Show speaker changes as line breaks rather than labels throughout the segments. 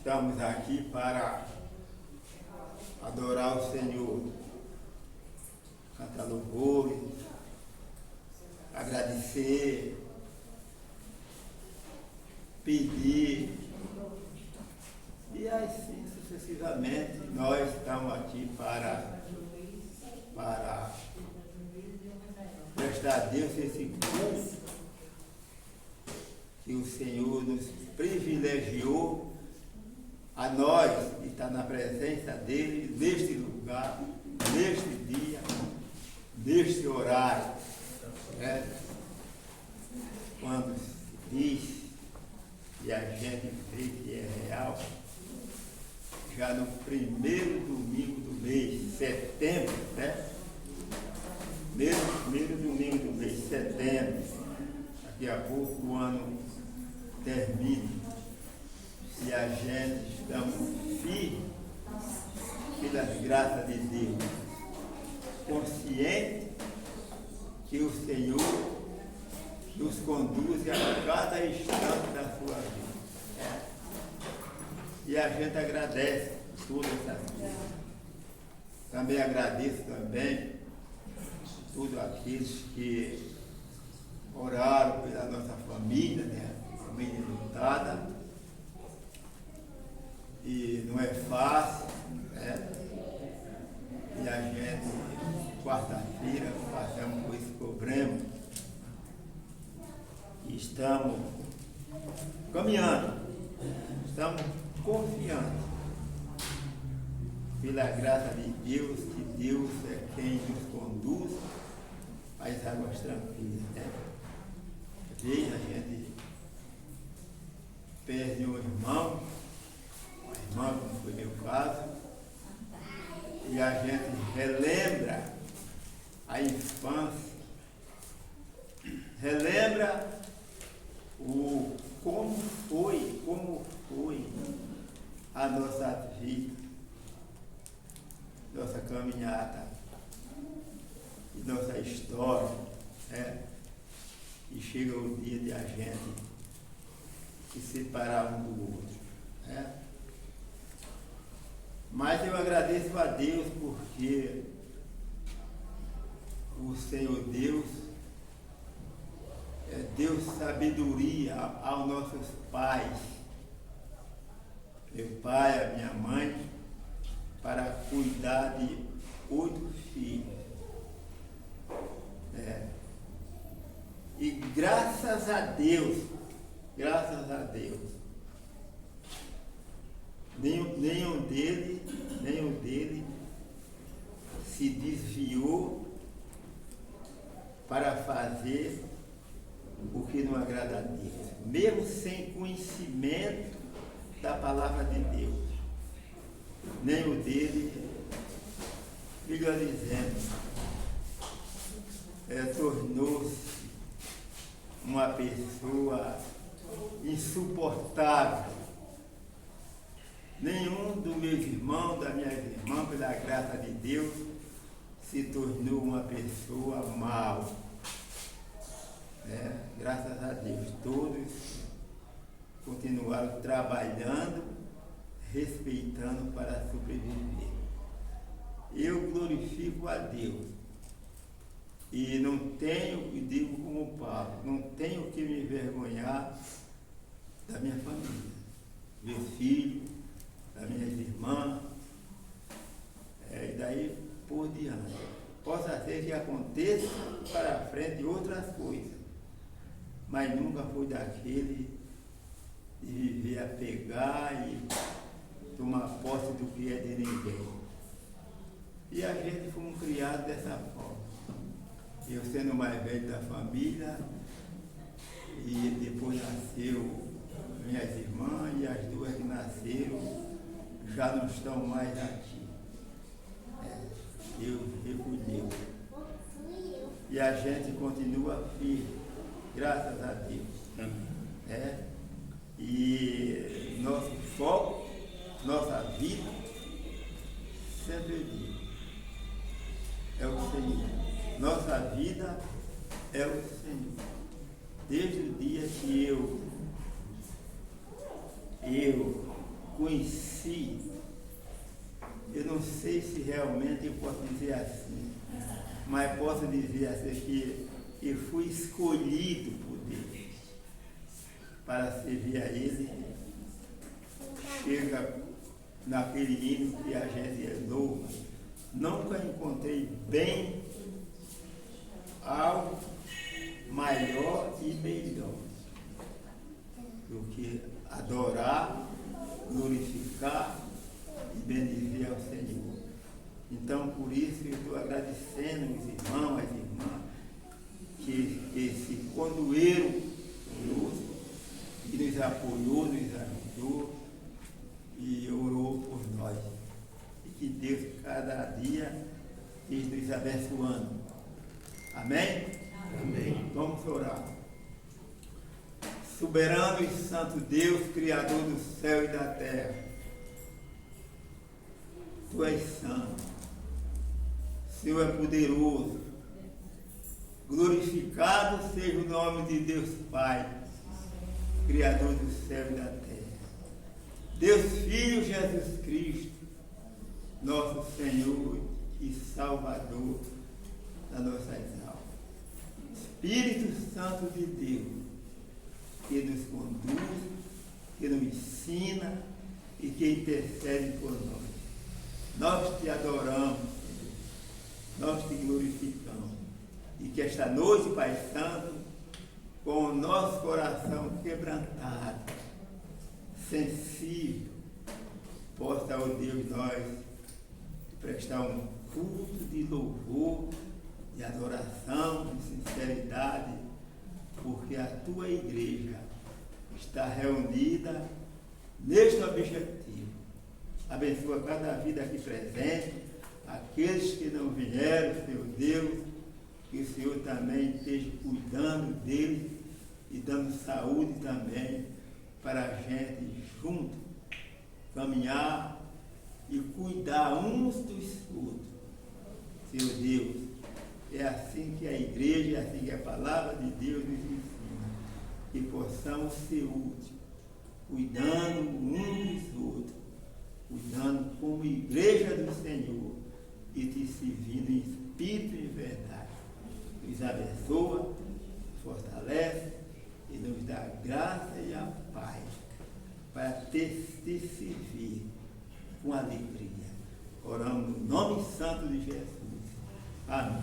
Estamos aqui para adorar o Senhor, cantar louvores, agradecer, pedir, e assim sucessivamente nós estamos aqui para prestar a Deus esse culto que o Senhor nos privilegiou a nós estar na presença dele, neste lugar, neste dia, neste horário. Né? Quando se diz, e a gente vê que é real, já no primeiro domingo do mês, setembro, né? Primeiro domingo do mês, setembro, daqui a pouco o ano termina. E a gente estamos firmes pelas graças de Deus, consciente que o Senhor nos conduz a cada instante da sua vida. E a gente agradece todas essas coisas. Também agradeço também todos aqueles que oraram pela nossa família, né? Família lutada. E não é fácil, né? E a gente, quarta-feira, passamos por esse problema. E estamos caminhando, estamos confiando, pela graça de Deus, que Deus é quem nos conduz às águas tranquilas, né? Às vezes a gente perde um irmão, como foi meu caso, e a gente relembra a infância, relembra como foi a nossa vida, nossa caminhada, e nossa história, né? E chega o dia de a gente se separar um do outro, né? Mas eu agradeço a Deus porque o Senhor Deus deu sabedoria aos nossos pais, meu pai, a minha mãe, para cuidar de 8 filhos. E graças a Deus, nenhum dele se desviou para fazer o que não agrada a Deus, mesmo sem conhecimento da palavra de Deus. Nenhum dele, melhor dizendo, tornou-se uma pessoa insuportável. Nenhum dos meus irmãos, das minhas irmãs, pela graça de Deus, se tornou uma pessoa mal. Graças a Deus, todos continuaram trabalhando, respeitando para sobreviver. Eu glorifico a Deus e não tenho, e digo como Paulo, não tenho que me envergonhar da minha família, meu filho, das minhas irmãs, e daí por diante. Possa ser que aconteça para frente outras coisas, mas nunca foi daquele de viver a pegar e tomar posse do que é de ninguém. E a gente fomos criados dessa forma. Eu sendo o mais velho da família, e depois nasceu minhas irmãs, e as duas que nasceram já não estão mais aqui. Deus recolheu. E a gente continua firme, graças a Deus. E nosso foco, nossa vida, sempre eu digo, é o Senhor. Nossa vida é o Senhor. Desde o dia que eu conheci, eu não sei se realmente eu posso dizer assim, mas posso dizer assim que eu fui escolhido por Deus para servir a Ele. Chega naquele hino que a gente louva, nunca encontrei bem algo maior e melhor do que adorar, glorificar e bendizer ao Senhor. Então, por isso, eu estou agradecendo os irmãos, as irmãs, que se conduíram conosco, que nos apoiou, nos ajudou e orou por nós. E que Deus, cada dia, esteja nos abençoando. Amém? Amém. Vamos orar. Soberano e santo Deus, Criador do céu e da terra, Tu és santo, Senhor é poderoso, glorificado seja o nome de Deus Pai, Criador do céu e da terra. Deus Filho Jesus Cristo, nosso Senhor e Salvador das nossas almas. Espírito Santo de Deus, que nos conduz, que nos ensina e que intercede por nós. Nós te adoramos, Senhor. Nós te glorificamos. E que esta noite, Pai Santo, com o nosso coração quebrantado, sensível, possa, ó Deus, nós prestar um culto de louvor, de adoração, de sinceridade, porque a tua igreja está reunida neste objetivo. Abençoa cada vida aqui presente, aqueles que não vieram, Senhor Deus, que o Senhor também esteja cuidando deles e dando saúde também para a gente junto caminhar e cuidar uns dos outros. Senhor Deus, é assim que a igreja, é assim que a palavra de Deus nos ensina, que possamos ser úteis, cuidando uns dos outros, cuidando como igreja do Senhor e te servindo em espírito e verdade. Nos abençoa, fortalece e nos dá a graça e a paz para te servir com alegria. Oramos no nome santo de Jesus. Amém.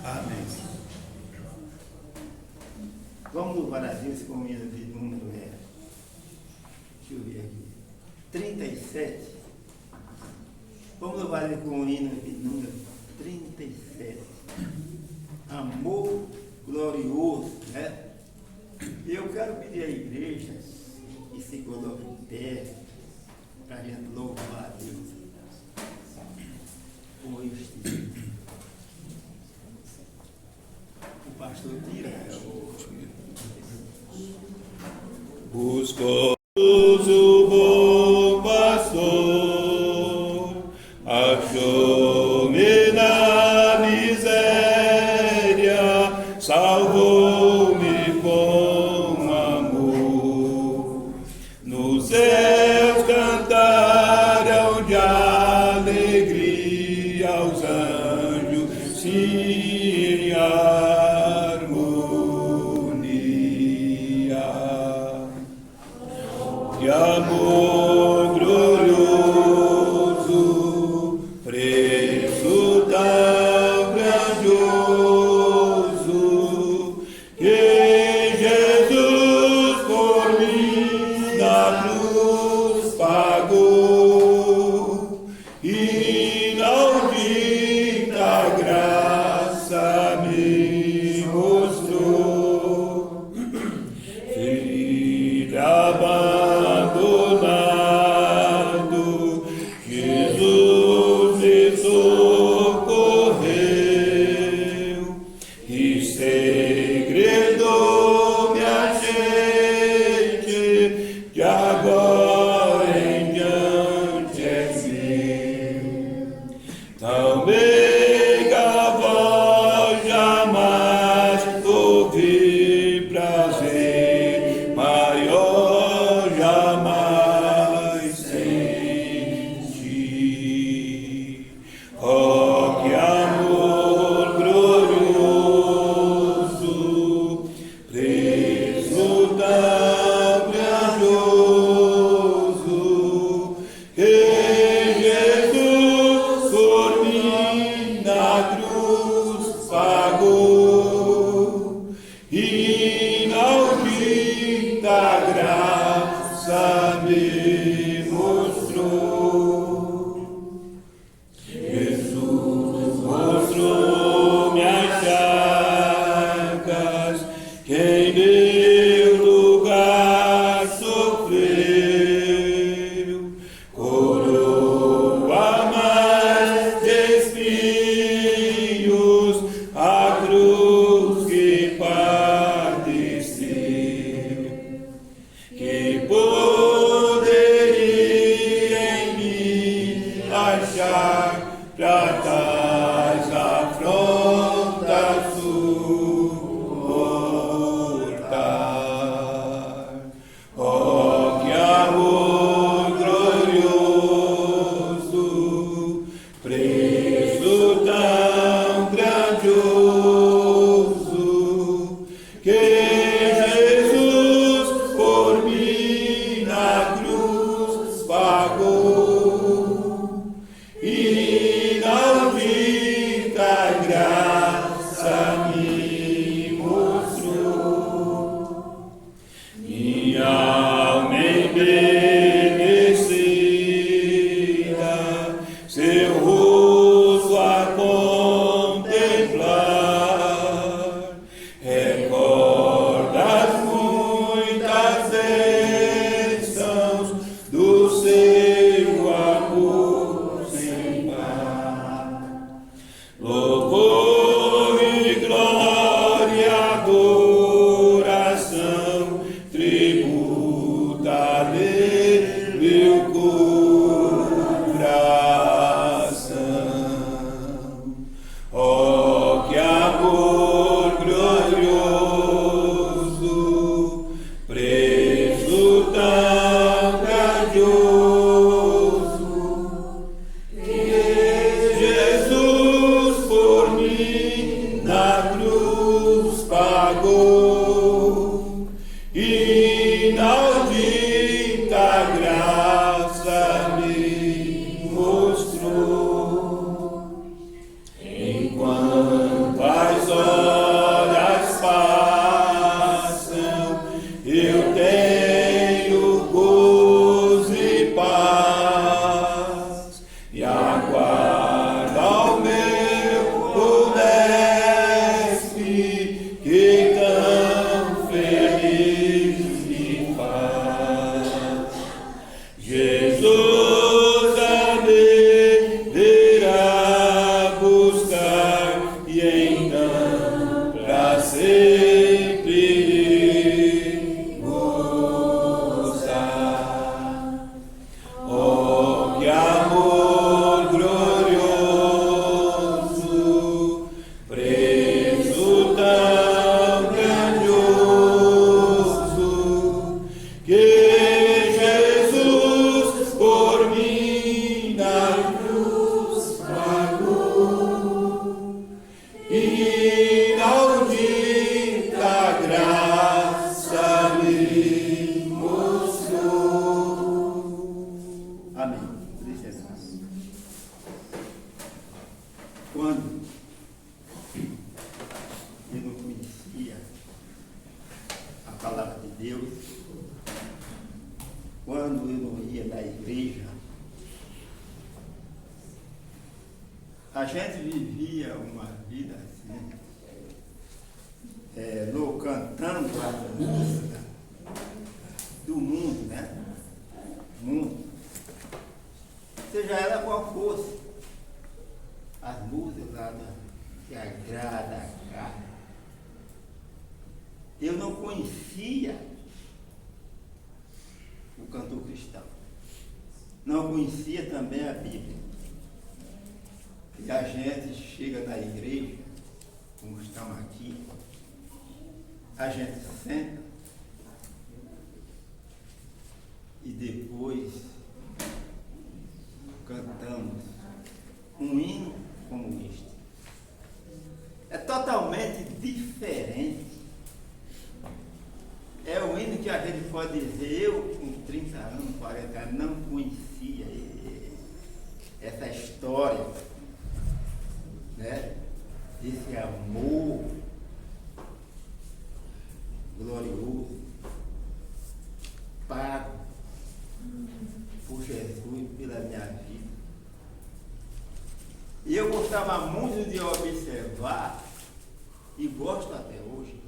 Amém. Vamos louvar a Deus com o hino de número, deixa eu ver aqui, 37. Vamos louvar ele com o hino de número 37. Amor glorioso, né? Eu quero pedir à igreja que se coloque em pé para a gente louvar a Deus com este hino. O pastor tira
buscou o bom pastor, achou-me na miséria, salvou-me com amor. Nos céus cantaram de alegria aos anjos, sim, de amor glorioso, preço tão grandioso, que Jesus por mim na cruz pagou, e inaudita graça me mostrou. Filho abandonado, Jesus me socorreu, e segredo me achei, de agora em diante é meu. Tão meiga voz jamais ouvi, prazer maior jamais sem envelhecida, seu rosto a contemplar, recordas muitas bênçãos do seu amor sem par. Louvor e glória, adoração, tributa-lhe meu coração. Oh, que amor glorioso, preço tão grandioso, Jesus por mim na cruz pagou, inaudita graça me mostrou. Enquanto as horas passam, eu tenho gozo e paz, e aguardo ao meu Mestre, que tão feliz me faz. Jesus a deverá buscar, e então pra sempre gozar. Oh, que amor glorioso, preço tão grandioso, que Jesus por mim na cruz pagou, inaudita graça me mostrou.
Amém. Deixa assim. Quando eu não conhecia a palavra de Deus, quando eu não ia na igreja, a gente vivia uma vida assim, cantando a música do mundo, né? Mundo. Seja ela qual fosse, as músicas lá que agrada a carne. Eu não conhecia o cantor cristão. Não conhecia também a Bíblia. E a gente chega na igreja, como estamos aqui, a gente senta e depois cantamos um hino como este. É totalmente diferente. É um hino que a gente pode dizer, eu com 30 anos, 40 anos, não conhecia essa história, né? Desse amor glorioso, pago por Jesus pela minha vida. E eu gostava muito de observar, e gosto até hoje,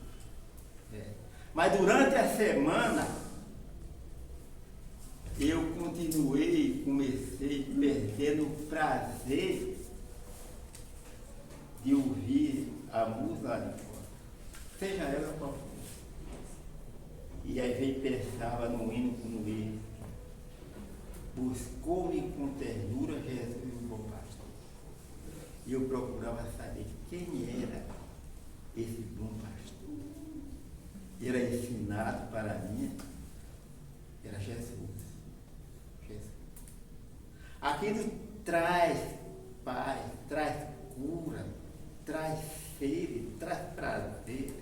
mas durante a semana eu comecei perdendo o prazer de ouvir a música lá de fora, seja ela qual for. E às vezes pensava no hino como ele: buscou-me com ternura Jesus, o bom pastor. E eu procurava saber quem era esse bom pastor. Era ensinado para mim, era Jesus. Aquilo traz paz, traz cura, traz sede, traz prazer,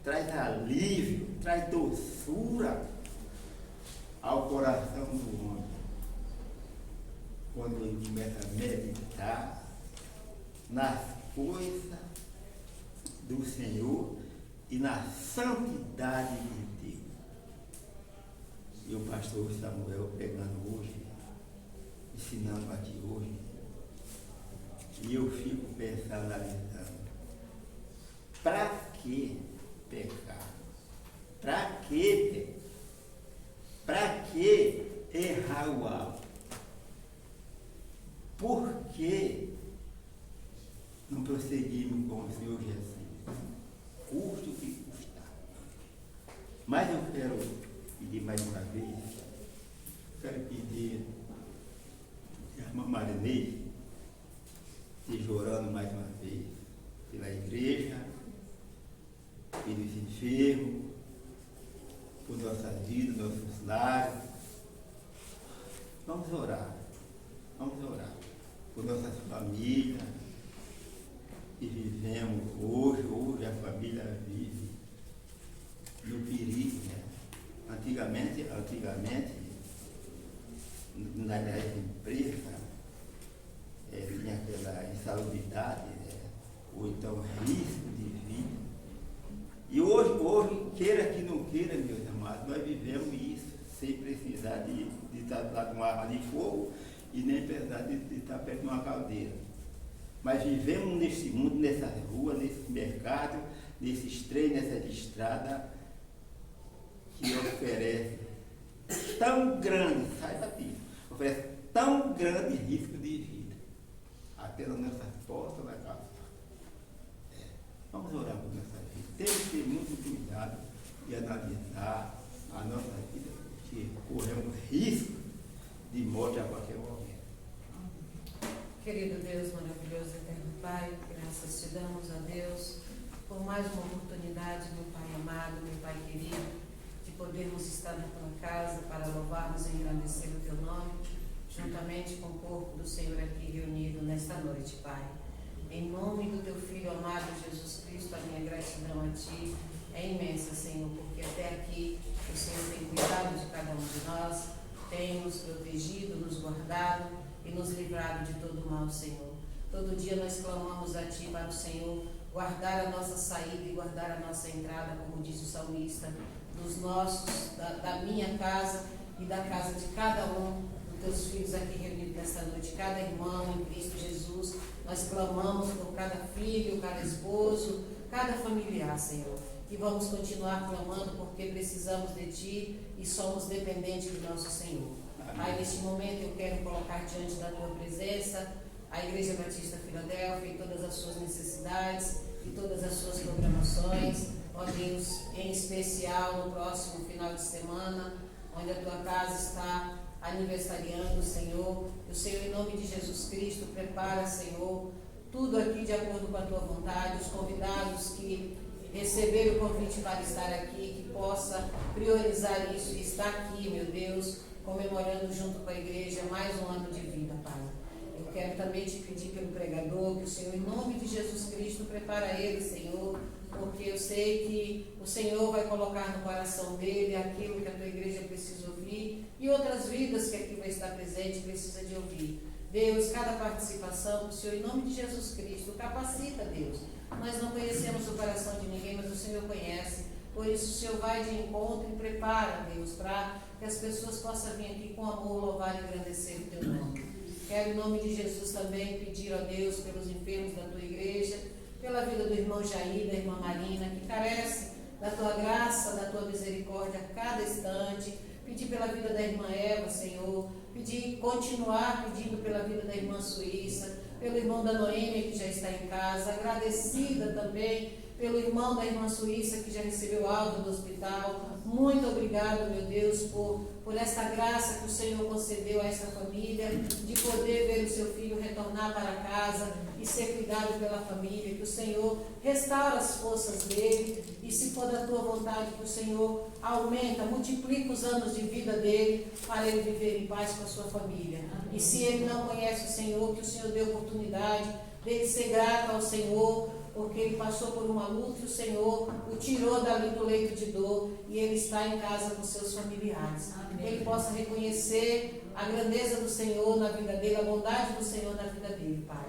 traz alívio, traz doçura ao coração do homem. Quando ele começa a meditar nas coisas do Senhor e na santidade de Deus. e o pastor Samuel pregando hoje, ensinando aqui hoje, e eu fico pensando, analisando, para que pecar? Para que pecar? Para que errar o alvo? Por que não prosseguimos com o Senhor Jesus? Custe o que custar. Mas eu quero pedir mais uma vez, quero pedir a irmã Marinês esteja orando mais uma vez pela igreja, pelos enfermos, por nossa vida, nossos lares. Vamos orar por nossas famílias que vivemos hoje a família vive no perigo, né? Antigamente, nas empresas, tinha aquela insalubridade, né? Ou então risco de vida. E hoje, queira que não queira, meus amados, nós vivemos isso sem precisar de estar do lado de uma arma de fogo e nem precisar de estar perto de uma caldeira. Mas vivemos nesse mundo, nessa rua, nesse mercado, nesses trens, nessa estrada que oferece tão grande, saiba disso, oferece tão grande risco de vida, até nas nossas portas da casa. Vamos orar por nossa vida. Temos que ter muito cuidado e analisar a nossa vida, porque corremos risco de morte a qualquer momento.
Querido Deus, maravilhoso, eterno Pai, graças te damos a Deus por mais uma oportunidade, meu Pai amado, meu Pai querido, de podermos estar na tua casa para louvarmos e engrandecer o teu nome, juntamente com o corpo do Senhor aqui reunido nesta noite, Pai. Em nome do teu Filho amado Jesus Cristo, a minha gratidão a Ti é imensa, Senhor, porque até aqui o Senhor tem cuidado de cada um de nós, tem nos protegido, nos guardado e nos livrado de todo mal, Senhor. Todo dia nós clamamos a Ti para o Senhor guardar a nossa saída e guardar a nossa entrada, como diz o salmista, dos nossos, da minha casa e da casa de cada um dos Teus filhos aqui reunidos nesta noite, cada irmão em Cristo Jesus. Nós clamamos por cada filho, cada esposo, cada familiar, Senhor. E vamos continuar clamando porque precisamos de Ti e somos dependentes do nosso Senhor. Pai, neste momento eu quero colocar diante da Tua presença a Igreja Batista Filadélfia e todas as suas necessidades e todas as suas programações. Ó Deus, em especial no próximo final de semana, onde a Tua casa está aniversariando, Senhor. O Senhor, em nome de Jesus Cristo, prepara, Senhor, tudo aqui de acordo com a Tua vontade, os convidados que receberam o convite para estar aqui, que possa priorizar isso e estar aqui, meu Deus, comemorando junto com a igreja mais um ano de vida, Pai. Eu quero também te pedir pelo pregador, que o Senhor, em nome de Jesus Cristo, prepara ele, Senhor, porque eu sei que o Senhor vai colocar no coração dele aquilo que a tua igreja precisa ouvir e outras vidas que aqui vai estar presente precisa de ouvir. Deus, cada participação, o Senhor, em nome de Jesus Cristo, capacita, Deus. Nós não conhecemos o coração de ninguém, mas o Senhor conhece. Por isso, o Senhor vai de encontro e prepara, Deus, para que as pessoas possam vir aqui com amor, louvar e engrandecer o teu nome. Quero, em nome de Jesus, também pedir a Deus pelos enfermos da tua igreja, pela vida do irmão Jair, da irmã Marina, que carece da tua graça, da tua misericórdia a cada instante. Pedir pela vida da irmã Eva, Senhor. Continuar pedindo pela vida da irmã Suíça, pelo irmão da Noêmia, que já está em casa. Agradecida também pelo irmão da irmã Suíça, que já recebeu alta do hospital. Muito obrigado, meu Deus, por essa graça que o Senhor concedeu a essa família, de poder ver o seu filho retornar para casa e ser cuidado pela família, que o Senhor restaura as forças dele e, se for da tua vontade, que o Senhor aumenta, multiplica os anos de vida dele para ele viver em paz com a sua família. E se ele não conhece o Senhor, que o Senhor dê oportunidade dele ser grato ao Senhor, porque ele passou por uma luta e o Senhor o tirou dali do leito de dor e ele está em casa com seus familiares. Que ele possa reconhecer a grandeza do Senhor na vida dele, a bondade do Senhor na vida dele, Pai.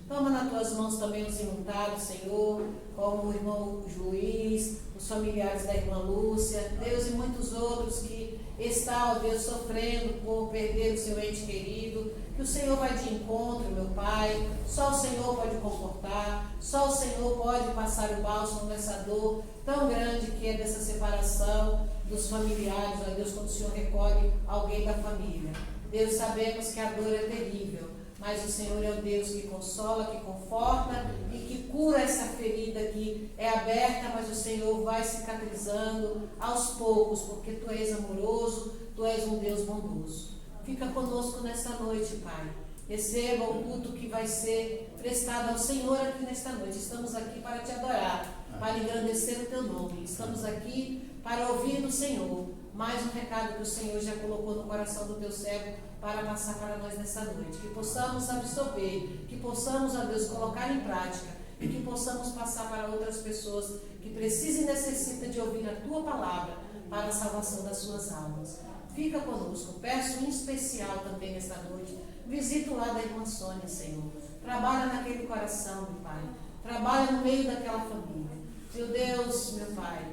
Toma nas tuas mãos também os enlutados, Senhor, como o irmão Juiz, os familiares da irmã Lúcia, Deus, e muitos outros que está, ó Deus, sofrendo por perder o seu ente querido, que o Senhor vai de encontro, meu Pai. Só o Senhor pode confortar, só o Senhor pode passar o bálsamo nessa dor tão grande que é dessa separação dos familiares, ó Deus, quando o Senhor recolhe alguém da família. Deus, sabemos que a dor é terrível, mas o Senhor é o Deus que consola, que conforta e que cura essa ferida que é aberta, mas o Senhor vai cicatrizando aos poucos, porque Tu és amoroso, Tu és um Deus bondoso. Fica conosco nesta noite, Pai. Receba o culto que vai ser prestado ao Senhor aqui nesta noite. Estamos aqui para Te adorar, para engrandecer o Teu nome. Estamos aqui para ouvir do Senhor mais um recado que o Senhor já colocou no coração do Teu servo para passar para nós nessa noite. Que possamos absorver, que possamos, ó Deus, colocar em prática e que possamos passar para outras pessoas que precisam e necessitam de ouvir a Tua palavra para a salvação das suas almas. Fica conosco. Peço em especial também nesta noite, visita o lado da irmã Sônia, Senhor. Trabalha naquele coração, meu Pai. Trabalha no meio daquela família. Meu Deus, meu Pai,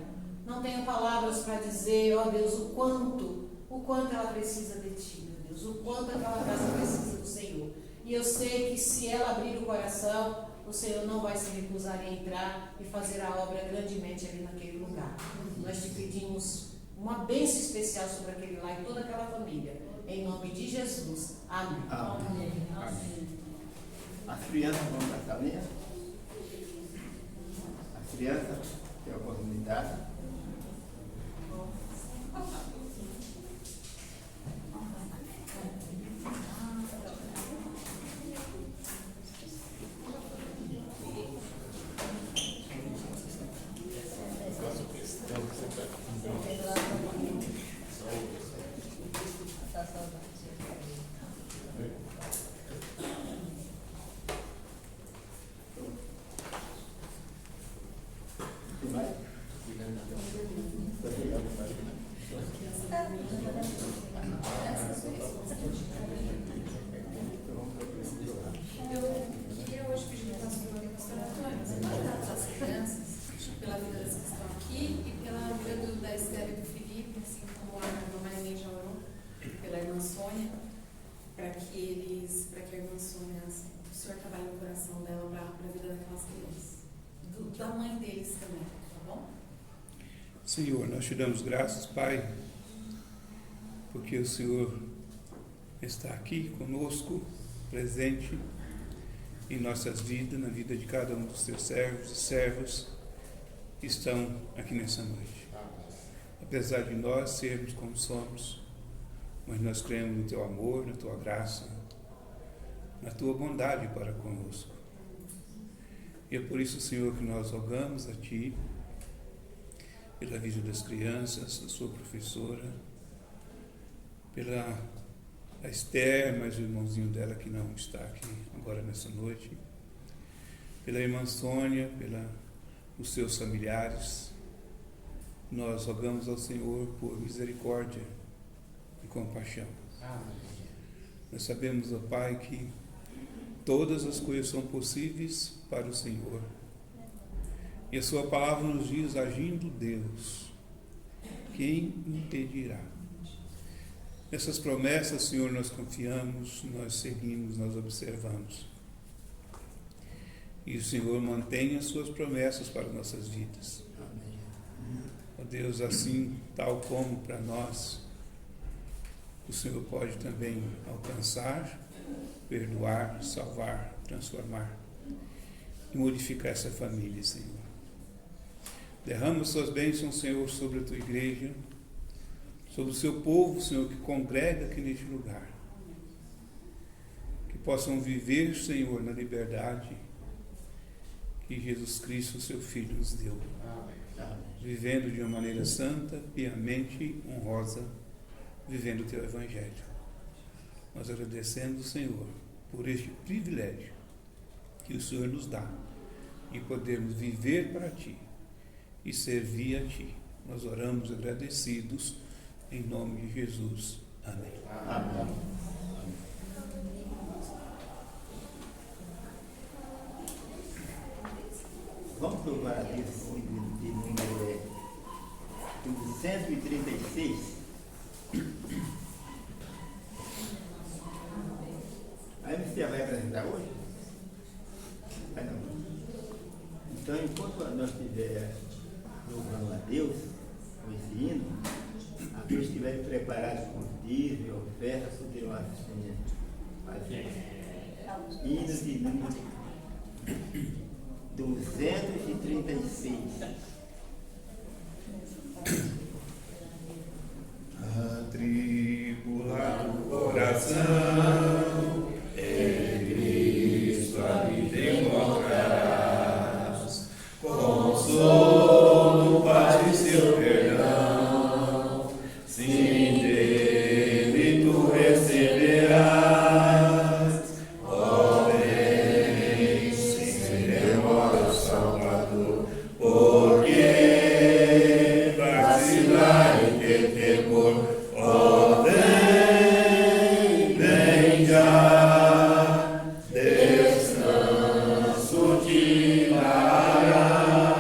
não tenho palavras para dizer, ó Deus, o quanto ela precisa de Ti, meu Deus, o quanto aquela casa precisa do Senhor. E eu sei que se ela abrir o coração, o Senhor não vai se recusar em entrar e fazer a obra grandemente ali naquele lugar. Nós Te pedimos uma bênção especial sobre aquele lá e toda aquela família. Em nome de Jesus. Amém.
Amém. Amém. As crianças vão para a salinha? As crianças têm a oportunidade.
Senhor, nós Te damos graças, Pai, porque o Senhor está aqui conosco, presente em nossas vidas, na vida de cada um dos Teus servos e servas que estão aqui nessa noite. Apesar de nós sermos como somos, mas nós cremos no Teu amor, na Tua graça, na Tua bondade para conosco. E é por isso, Senhor, que nós rogamos a Ti, pela vida das crianças, da sua professora, pela a Esther, mais o irmãozinho dela que não está aqui agora nessa noite, pela irmã Sônia, os seus familiares. Nós rogamos ao Senhor por misericórdia e compaixão. Nós sabemos, ó Pai, que todas as coisas são possíveis para o Senhor. E a Sua palavra nos diz, agindo Deus, quem impedirá? Nessas promessas, Senhor, nós confiamos, nós seguimos, nós observamos. E o Senhor mantém as Suas promessas para nossas vidas. Ó Deus, assim, tal como para nós, o Senhor pode também alcançar, perdoar, salvar, transformar e modificar essa família, Senhor. Derrama Suas bênçãos, Senhor, sobre a Tua igreja, sobre o Seu povo, Senhor, que congrega aqui neste lugar. Que possam viver, Senhor, na liberdade que Jesus Cristo, Seu Filho, nos deu. Vivendo de uma maneira santa, piamente, honrosa, vivendo o Teu Evangelho. Nós agradecemos, Senhor, por este privilégio que o Senhor nos dá e podermos viver para Ti e servir a Ti. Nós oramos agradecidos em nome de Jesus. Amém.
Amém. Vamos provar a Deus de número 136. Cristian vai apresentar hoje? Vai não. Então, enquanto nós estivermos louvando a Deus com esse hino, a Deus estiver preparado com dízimo, oferta, poderão assim fazer. Hino de número 236.
Atribulado coração, em Cristo a vida encontrarás. Consolo, paz e seu perdão, sim, dele tu receberás. Ó, vem, sem demora, Salvador, porque vacilar e ter temor. Ó, vem, vem já, descanso te darás.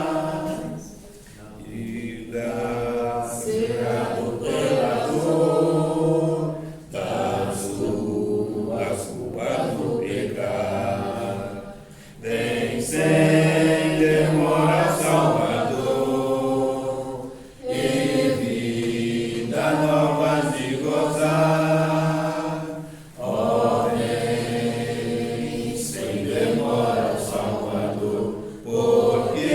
E lacerado pela dor das suas culpas do pecado, vem sem demora, Salvador, e vida nova de gozar. Ó, vem sem demora, Salvador, porque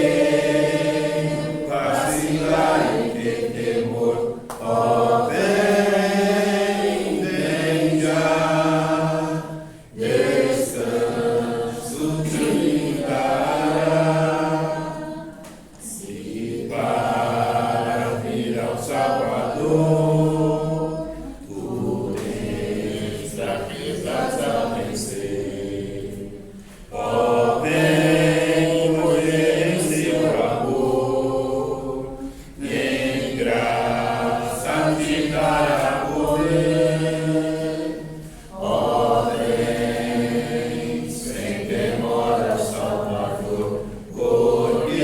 vacilar e ter temor. Ó, vem, vem já, descanso te dará. Se para vir ao Salvador, tu tens fraquezas a vencer. Ó, vem morrer em seu amor, e em graça te dará poder. Ó, vem sem demora, Salvador, porque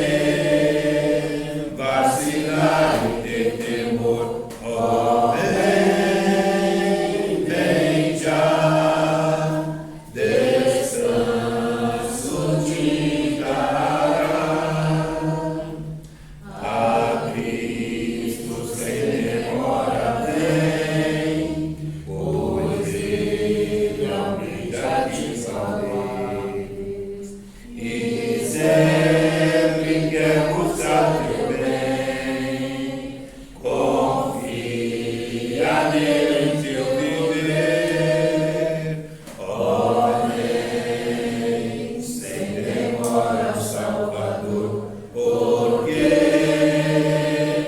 vacilar e ter temor. Ó, vem, vem já, descanso te dará. A Cristo sem demora vem, pois Ele almeja te salvar. E sempre quer buscar teu bem, confia nele em teu viver. Ó, vem sem demora, Salvador, porque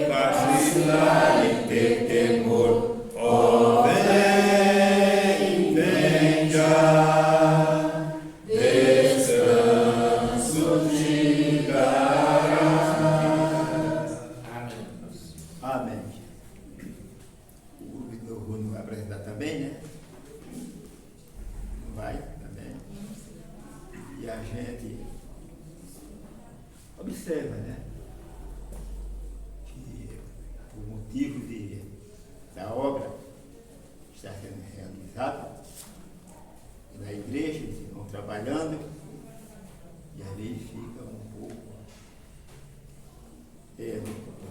vacilar e ter temor. Ó, vem, vem já, descanso te dará.
Amém. O grupo do Rui não vai apresentar também, né? Não vai também. E a gente observa, né? Que por motivo da obra que está sendo realizada na igreja, eles estão trabalhando e às vezes fica um pouco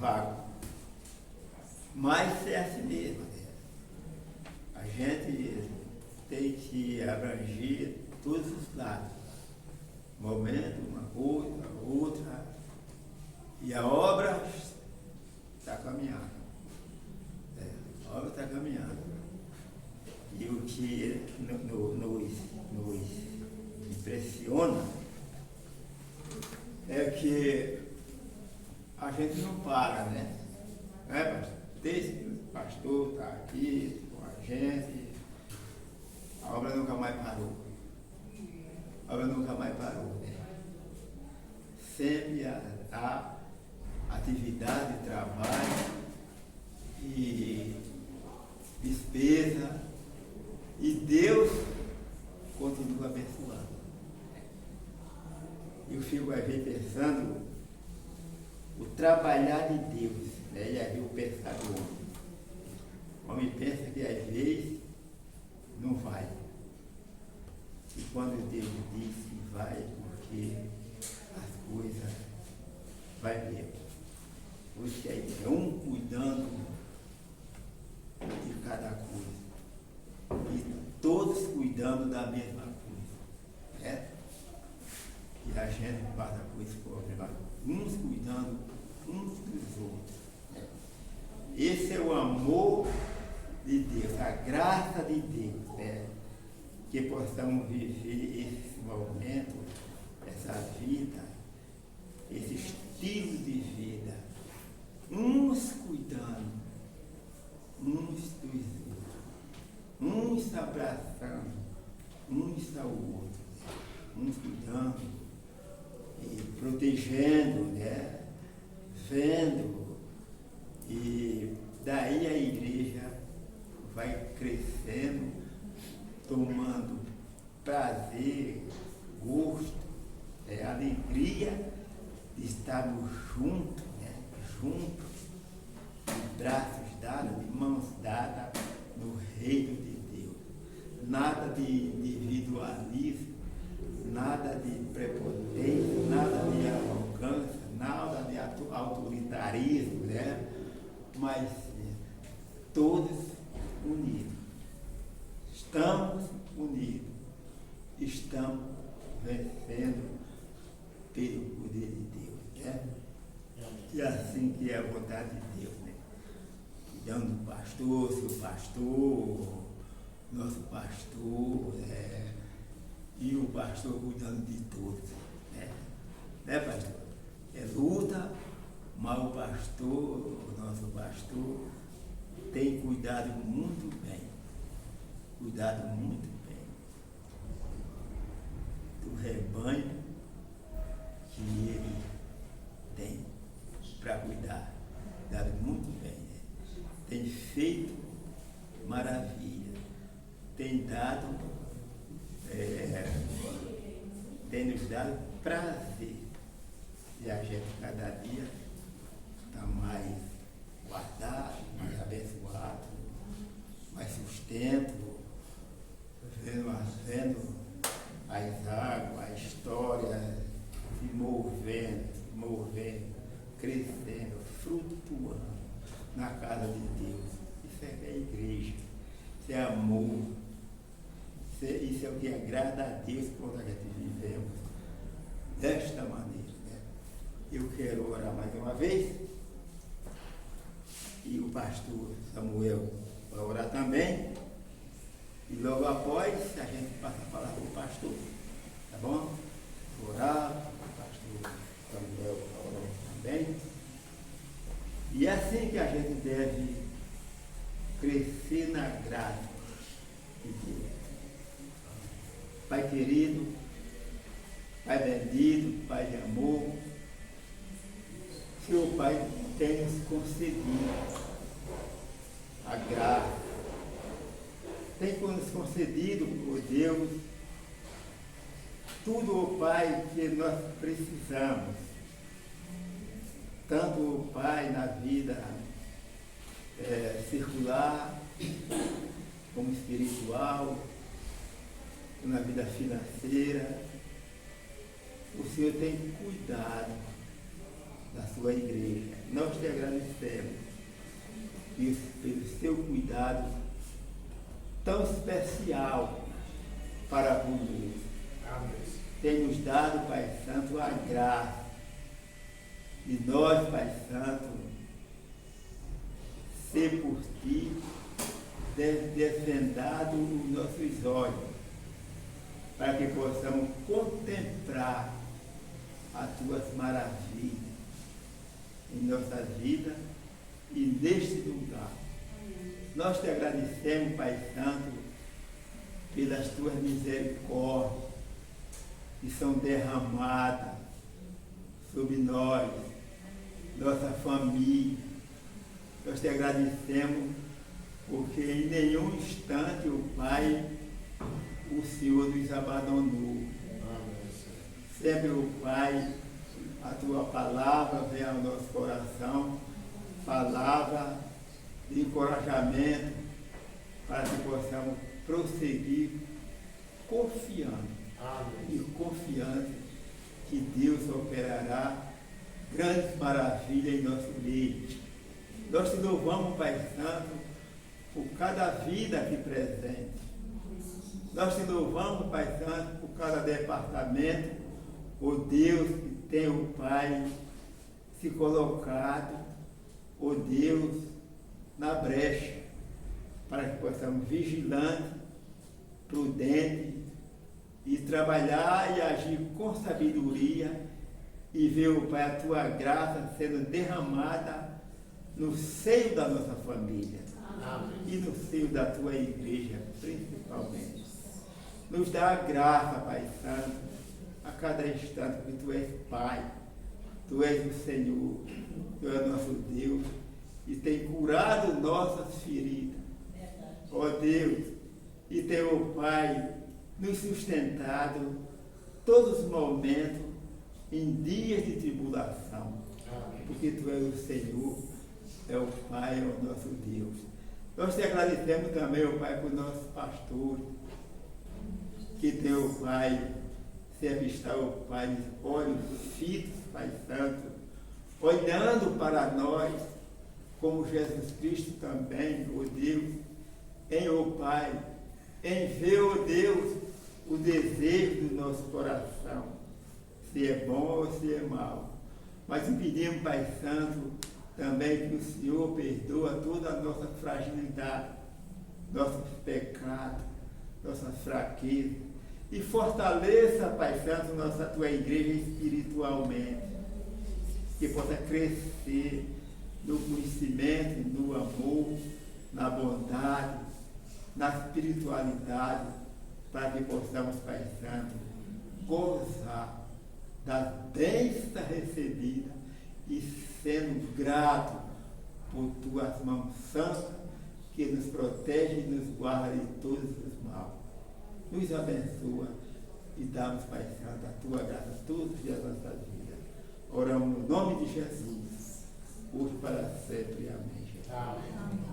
vago. Mas é assim mesmo. Né? A gente tem que abranger todos os lados. Momento, uma coisa, outra. E a obra está caminhando. A obra está caminhando. E o que nos impressiona é que a gente não para, né? Desde que o pastor está aqui com a gente, a obra nunca mais parou. A obra nunca mais parou. Sempre há atividade, trabalho e despesa, e Deus continua abençoando. Eu fico às vezes pensando o trabalhar de Deus, né? E aí o pensar do homem. O homem pensa que às vezes não vai. E quando todos cuidando da mesma coisa, né? E a gente passa por esse problema, uns cuidando uns dos outros, né? Esse é o amor de Deus, a graça de Deus, né? Que possamos viver esse momento, essa vida, esse estilo de vida, uns cuidando uns dos outros, uns se abraçando, uns ao outro, uns cuidando e protegendo, né? Vendo, e daí a igreja vai crescendo, tomando prazer, gosto, alegria de estarmos juntos, né? Juntos, de braços dados, de mãos dadas no reino de Deus. Nada de individualismo, nada de prepotência, nada de arrogância, nada de autoritarismo, né? Mas todos unidos. Estamos unidos. Estamos vencendo pelo poder de Deus, né? E assim que é a vontade de Deus, né? Cuidando do pastor, seu pastor, nosso pastor, e o pastor cuidando de todos, né, pastor? É luta, mas o pastor, o nosso pastor, tem cuidado muito bem do rebanho que ele tem para cuidar, cuidado muito bem, né? Tem feito maravilha, tem dado, tem nos dado prazer, e a gente cada dia está mais guardado, mais abençoado, mais sustento, vendo as águas, a história se movendo, crescendo, flutuando na casa de Deus. Isso é a igreja, isso é amor, isso é o que agrada a Deus quando a gente vivemos desta maneira, né? Eu quero orar mais uma vez, e o pastor Samuel vai orar também, e logo após a gente passa a falar com o pastor, tá bom? Orar, o pastor Samuel vai orar também. E é assim que a gente deve crescer na graça de Deus. Pai querido, Pai bendito, Pai de amor, Senhor Pai tem nos concedido a graça, tem nos concedido, por Deus, tudo, ó Pai, que nós precisamos, tanto, ó Pai, na vida circular, como espiritual, na vida financeira. O Senhor tem cuidado da sua igreja. Nós te agradecemos pelo seu cuidado tão especial para conosco. Tem nos dado, Pai Santo, a graça. E nós, Pai Santo, ser por ti, desvendado os nossos olhos, para que possamos contemplar as tuas maravilhas em nossa vida e neste lugar. Nós te agradecemos, Pai Santo, pelas tuas misericórdias que são derramadas sobre nós, nossa família. Nós te agradecemos porque em nenhum instante, o Pai, o Senhor nos abandonou. Sempre, o Pai, a tua palavra vem ao nosso coração, palavra de encorajamento, para que possamos prosseguir confiando e confiante que Deus operará grandes maravilhas em nosso meio. Nós te louvamos, Pai Santo, por cada vida aqui presente. Nós te louvamos, Pai Santo, por cada departamento, ó Deus, que tem o Pai se colocado, ó Deus, na brecha, para que possamos vigilantes, prudentes, e trabalhar e agir com sabedoria, e ver, ó Pai, a tua graça sendo derramada no seio da nossa família. Amém. E no seio da tua igreja, principalmente. Nos dá a graça, Pai Santo, a cada instante, que tu és Pai, tu és o Senhor, tu és nosso Deus, e tem curado nossas feridas. Ó Deus, e tem, ó Pai, nos sustentado todos os momentos em dias de tribulação. Amém. Porque tu és o Senhor, é o Pai, é o nosso Deus. Nós te agradecemos também, ó Pai, por nossos pastores, que tem, ó Pai, sempre está, ó Pai, olhos fitos, Pai Santo, olhando para nós, como Jesus Cristo também, ó Deus, em, ó Pai, em ver, ó Deus, o desejo do nosso coração, se é bom ou se é mau. Mas pedimos, Pai Santo, também que o Senhor perdoa toda a nossa fragilidade, nossos pecados, nossas fraquezas, e fortaleça, Pai Santo, nossa tua igreja espiritualmente, que possa crescer no conhecimento, no amor, na bondade, na espiritualidade, para que possamos, Pai Santo, gozar da bênção recebida e sendo grato por tuas mãos santas, que nos protege e nos guarda de todos os males. Nos abençoa e dá-nos, Pai Santo, a tua graça todos os dias da nossa vida. Oramos no nome de Jesus, hoje para sempre. Amém. Amém.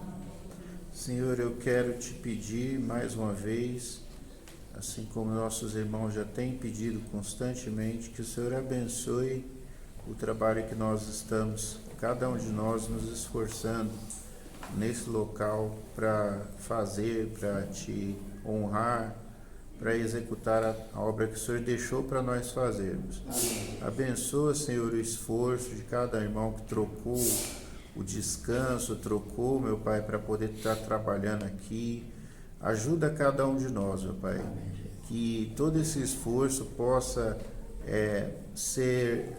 Senhor, eu quero te pedir mais uma vez, assim como nossos irmãos já têm pedido constantemente, que o Senhor abençoe o trabalho que nós estamos, cada um de nós, nos esforçando nesse local para fazer, para te honrar, para executar a obra que o Senhor deixou para nós fazermos. Abençoa, Senhor, o esforço de cada irmão que trocou o descanso, trocou, meu Pai, para poder estar trabalhando aqui. Ajuda cada um de nós, meu Pai, que todo esse esforço possa ser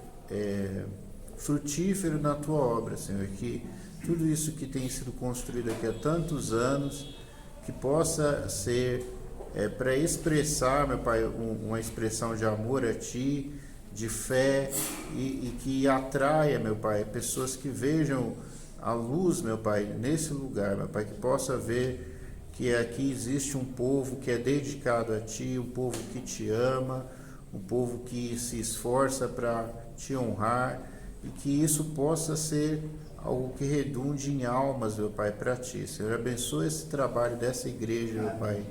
frutífero na Tua obra, Senhor, que tudo isso que tem sido construído aqui há tantos anos, que possa ser para expressar, meu Pai, uma expressão de amor a Ti, de fé, e que atraia, meu Pai, pessoas que vejam a luz, meu Pai, nesse lugar, meu Pai, que possa ver que aqui existe um povo que é dedicado a Ti, um povo que Te ama, um povo que se esforça para Te honrar, e que isso possa ser algo que redunde em almas, meu Pai, para Ti. Senhor, abençoa esse trabalho dessa igreja, meu Pai.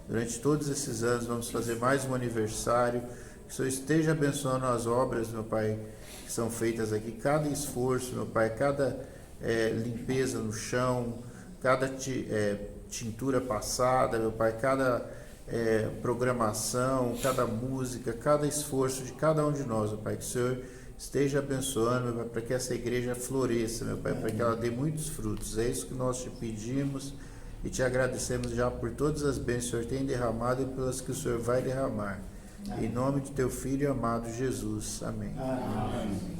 Durante todos esses anos vamos fazer mais um aniversário. Que o Senhor esteja abençoando as obras, meu Pai, que são feitas aqui. Cada esforço, meu Pai, cada limpeza no chão, cada tintura passada, meu Pai, cada programação, cada música, cada esforço de cada um de nós, meu Pai. Que o Senhor esteja abençoando, meu Pai, para que essa igreja floresça, meu Pai, para que ela dê muitos frutos. É isso que nós te pedimos e te agradecemos já por todas as bênçãos que o Senhor tem derramado e pelas que o Senhor vai derramar. Amém. Em nome de teu Filho amado Jesus. Amém.
Amém.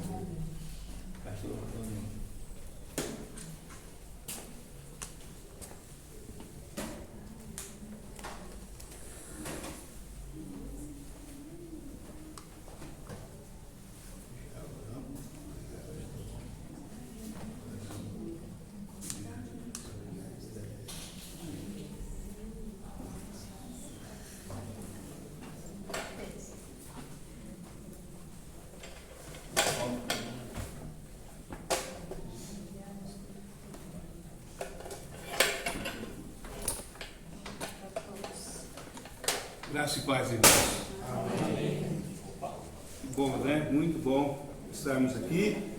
Graça e paz, irmãos. Amém. Bom, né? Muito bom estarmos aqui,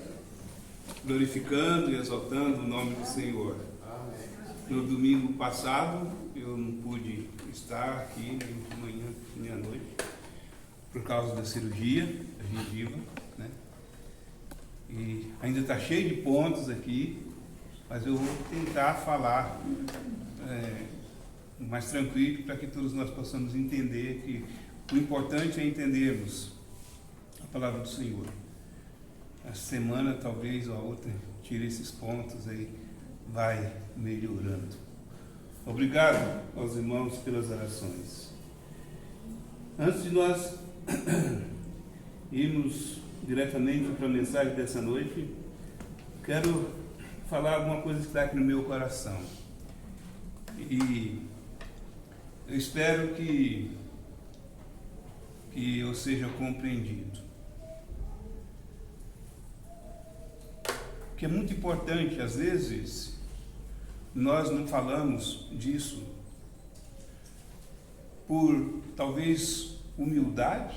glorificando e exaltando o nome do Senhor. Amém. No domingo passado eu não pude estar aqui de manhã nem à noite por causa da cirurgia da gengiva, né? E ainda está cheio de pontos aqui, mas eu vou tentar falar mais tranquilo para que todos nós possamos entender que o importante é entendermos a palavra do Senhor. A semana, talvez, ou a outra, tire esses pontos aí, vai melhorando. Obrigado aos irmãos pelas orações. Antes de nós irmos diretamente para a mensagem dessa noite, quero falar alguma coisa que está aqui no meu coração. E eu espero que eu seja compreendido. Que é muito importante, às vezes, nós não falamos disso por, talvez, humildade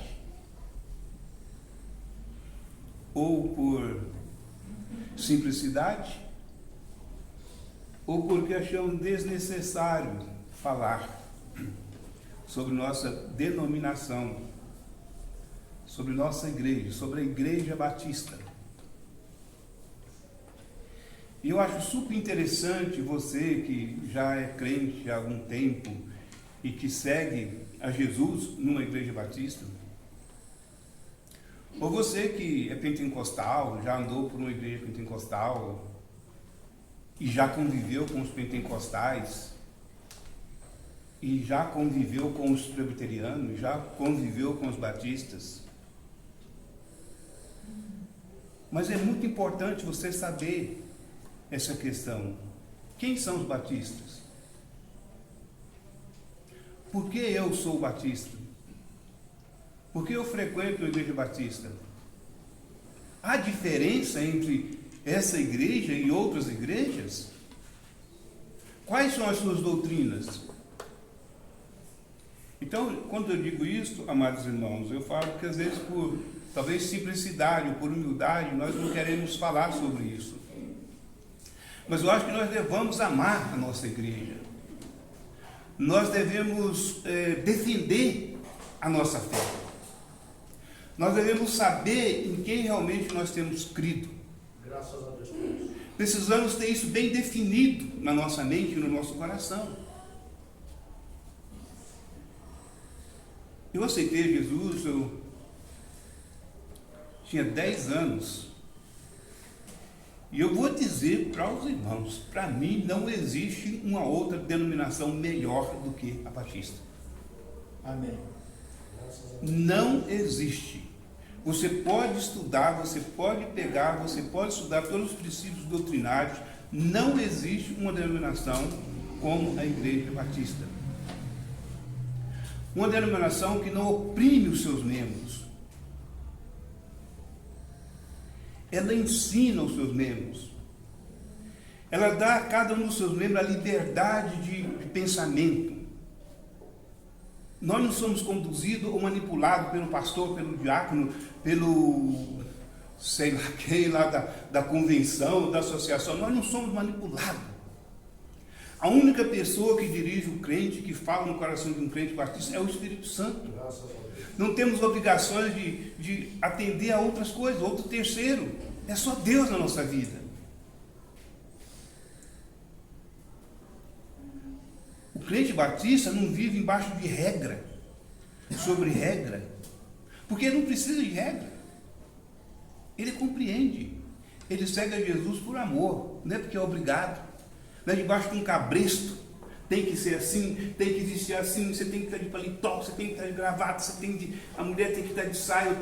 ou por simplicidade ou porque achamos desnecessário falar sobre nossa denominação, sobre nossa igreja, sobre a Igreja Batista. E eu acho super interessante você que já é crente há algum tempo e que segue a Jesus numa igreja batista, ou você que é pentecostal, já andou por uma igreja pentecostal e já conviveu com os pentecostais, e já conviveu com os presbiterianos, já conviveu com os batistas. Mas é muito importante você saber essa questão. Quem são os batistas? Por que eu sou batista? Por que eu frequento a igreja batista? Há diferença entre essa igreja e outras igrejas? Quais são as suas doutrinas? Então, quando eu digo isso, amados irmãos, eu falo que às vezes por talvez simplicidade ou por humildade, nós não queremos falar sobre isso. Mas eu acho que nós devemos amar a nossa igreja. Nós devemos defender a nossa fé. Nós devemos saber em quem realmente nós temos crido.
Graças a Deus.
Precisamos ter isso bem definido na nossa mente e no nosso coração. Eu aceitei Jesus, eu tinha 10 anos. E eu vou dizer para os irmãos, para mim não existe uma outra denominação melhor do que a Batista.
Amém.
Não existe. Você pode estudar, você pode pegar, você pode estudar todos os princípios doutrinários. Não existe uma denominação como a Igreja Batista. Uma denominação que não oprime os seus membros. Ela ensina os seus membros. Ela dá a cada um dos seus membros a liberdade de pensamento. Nós não somos conduzidos ou manipulados pelo pastor, pelo diácono, pelo sei lá quem lá da convenção, da associação. Nós não somos manipulados. A única pessoa que dirige o crente, que fala no coração de um crente batista, é o Espírito Santo. Não temos obrigações de atender a outras coisas, outro terceiro. É só Deus na nossa vida. O crente batista não vive embaixo de regra, sobre regra, porque ele não precisa de regra. Ele compreende. Ele segue a Jesus por amor, não é porque é obrigado. Não é debaixo de um cabresto. Tem que ser assim, tem que vestir assim, você tem que estar de paletó, você tem que estar de gravata, a mulher tem que estar de saia,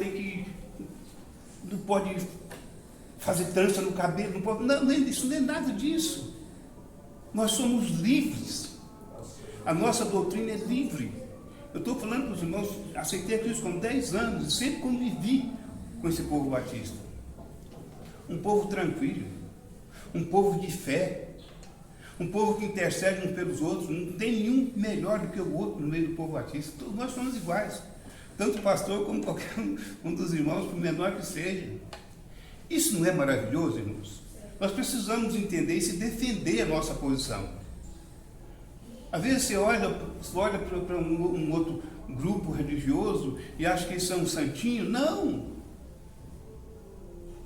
não pode fazer trança no cabelo, não pode, não, isso não é nada disso. Nós somos livres. A nossa doutrina é livre. Eu estou falando para os irmãos, aceitei Cristo com 10 anos, e sempre convivi com esse povo batista. Um povo tranquilo, um povo de fé, um povo que intercede uns pelos outros. Não tem nenhum melhor do que o outro no meio do povo batista. Todos nós somos iguais, tanto o pastor como qualquer um dos irmãos, por menor que seja. Isso não é maravilhoso, irmãos? Nós precisamos entender e se defender a nossa posição. Às vezes você olha para um outro grupo religioso e acha que eles são santinhos. Não!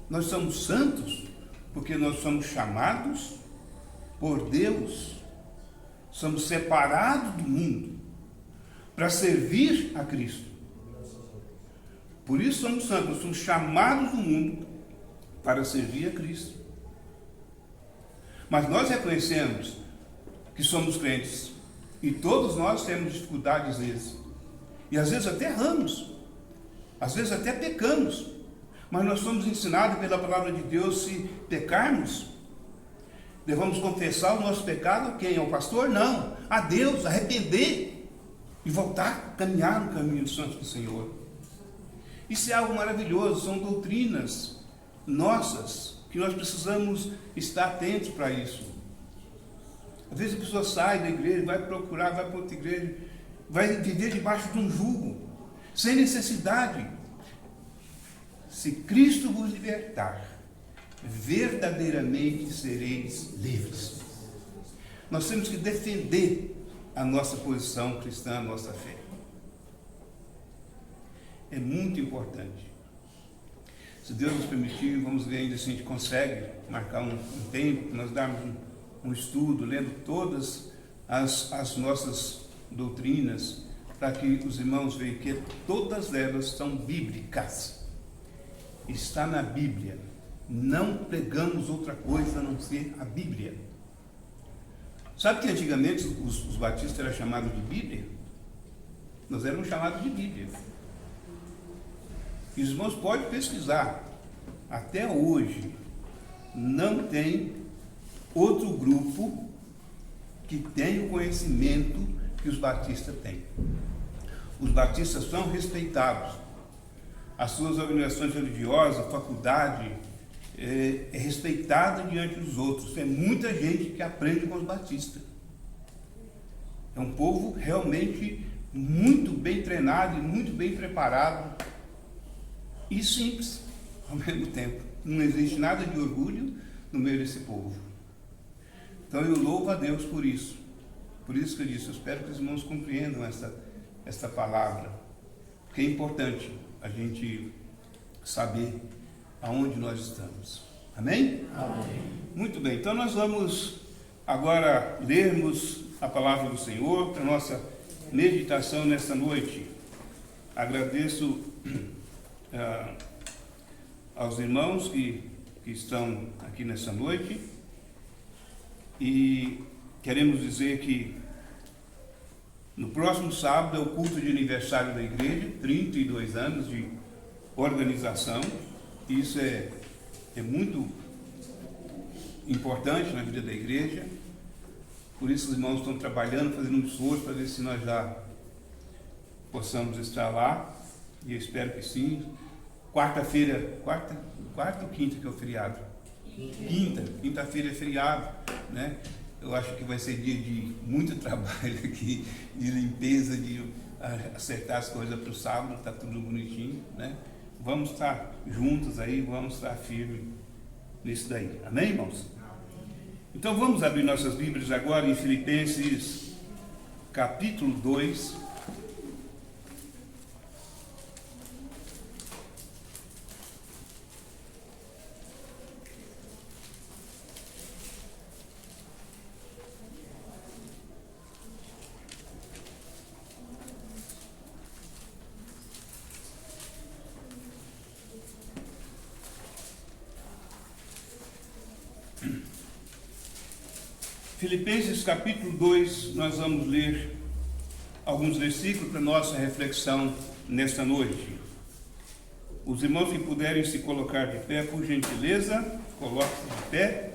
Nós somos santos porque nós somos chamados por Deus. Somos separados do mundo para servir a Cristo. Por isso somos santos, nós somos chamados do mundo para servir a Cristo. Mas nós reconhecemos que somos crentes e todos nós temos dificuldades às vezes. E às vezes até erramos, às vezes até pecamos. Mas nós somos ensinados pela palavra de Deus, se pecarmos, devemos confessar o nosso pecado a quem? Ao pastor? Não, a Deus, arrepender e voltar a caminhar no caminho dos santos do Senhor. Isso é algo maravilhoso, são doutrinas nossas, que nós precisamos estar atentos para isso. Às vezes a pessoa sai da igreja, vai procurar, vai para outra igreja, vai viver debaixo de um jugo, sem necessidade. Se Cristo vos libertar, verdadeiramente sereis livres. Nós temos que defender a nossa posição cristã, a nossa fé. É muito importante. Se Deus nos permitir, vamos ver ainda se a gente consegue marcar um tempo, nós darmos um estudo, lendo todas as nossas doutrinas, para que os irmãos vejam que todas elas são bíblicas. Está na Bíblia. Não pregamos outra coisa a não ser a Bíblia. Sabe que antigamente os batistas eram chamados de Bíblia? Nós éramos chamados de Bíblia. E os irmãos podem pesquisar. Até hoje, não tem outro grupo que tenha o conhecimento que os batistas têm. Os batistas são respeitados. As suas organizações religiosas, faculdade, é respeitada diante dos outros. É muita gente que aprende com os batistas. É um povo realmente muito bem treinado e muito bem preparado e simples ao mesmo tempo. Não existe nada de orgulho no meio desse povo. Então eu louvo a Deus por isso. Por isso que eu disse, eu espero que os irmãos compreendam esta palavra, porque é importante a gente saber aonde nós estamos. Amém?
Amém.
Muito bem, então nós vamos agora lermos a palavra do Senhor para a nossa meditação nesta noite. Agradeço aos irmãos que estão aqui nessa noite e queremos dizer que no próximo sábado é o culto de aniversário da igreja, 32 anos de organização. Isso é muito importante na vida da igreja. Por isso os irmãos estão trabalhando, fazendo um esforço para ver se nós já possamos estar lá. E eu espero que sim. Quarta ou quinta que é o feriado? Quinta-feira é feriado, né? Eu acho que vai ser dia de muito trabalho aqui, de limpeza, de acertar as coisas para o sábado, está tudo bonitinho, né? Vamos estar juntos aí, vamos estar firmes nisso daí. Amém, irmãos? Então vamos abrir nossas Bíblias agora em Filipenses capítulo 2. Filipenses capítulo 2, nós vamos ler alguns versículos para nossa reflexão nesta noite. Os irmãos que puderem se colocar de pé, por gentileza, coloquem-se de pé.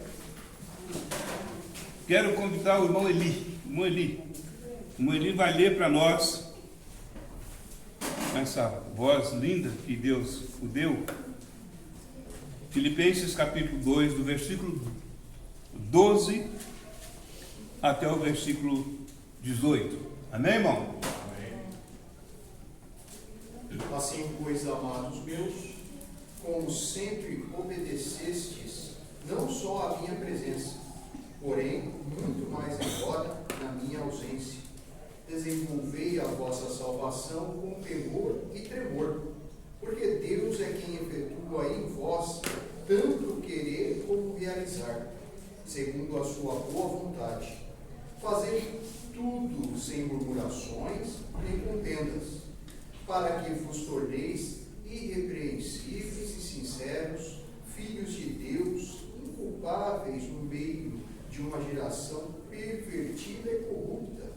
Quero convidar o irmão Eli. O irmão Eli vai ler para nós, com essa voz linda que Deus o deu, Filipenses capítulo 2, do versículo 12 até o versículo 18. Amém, irmão?
Amém. Assim, pois, amados meus, como sempre obedecestes, não só à minha presença, porém, muito mais agora na minha ausência. Desenvolvei a vossa salvação com temor e tremor, porque Deus é quem efetua em vós tanto querer como realizar, segundo a sua boa vontade. Fazei tudo sem murmurações nem contendas, para que vos torneis irrepreensíveis e sinceros, filhos de Deus, inculpáveis no meio de uma geração pervertida e corrupta,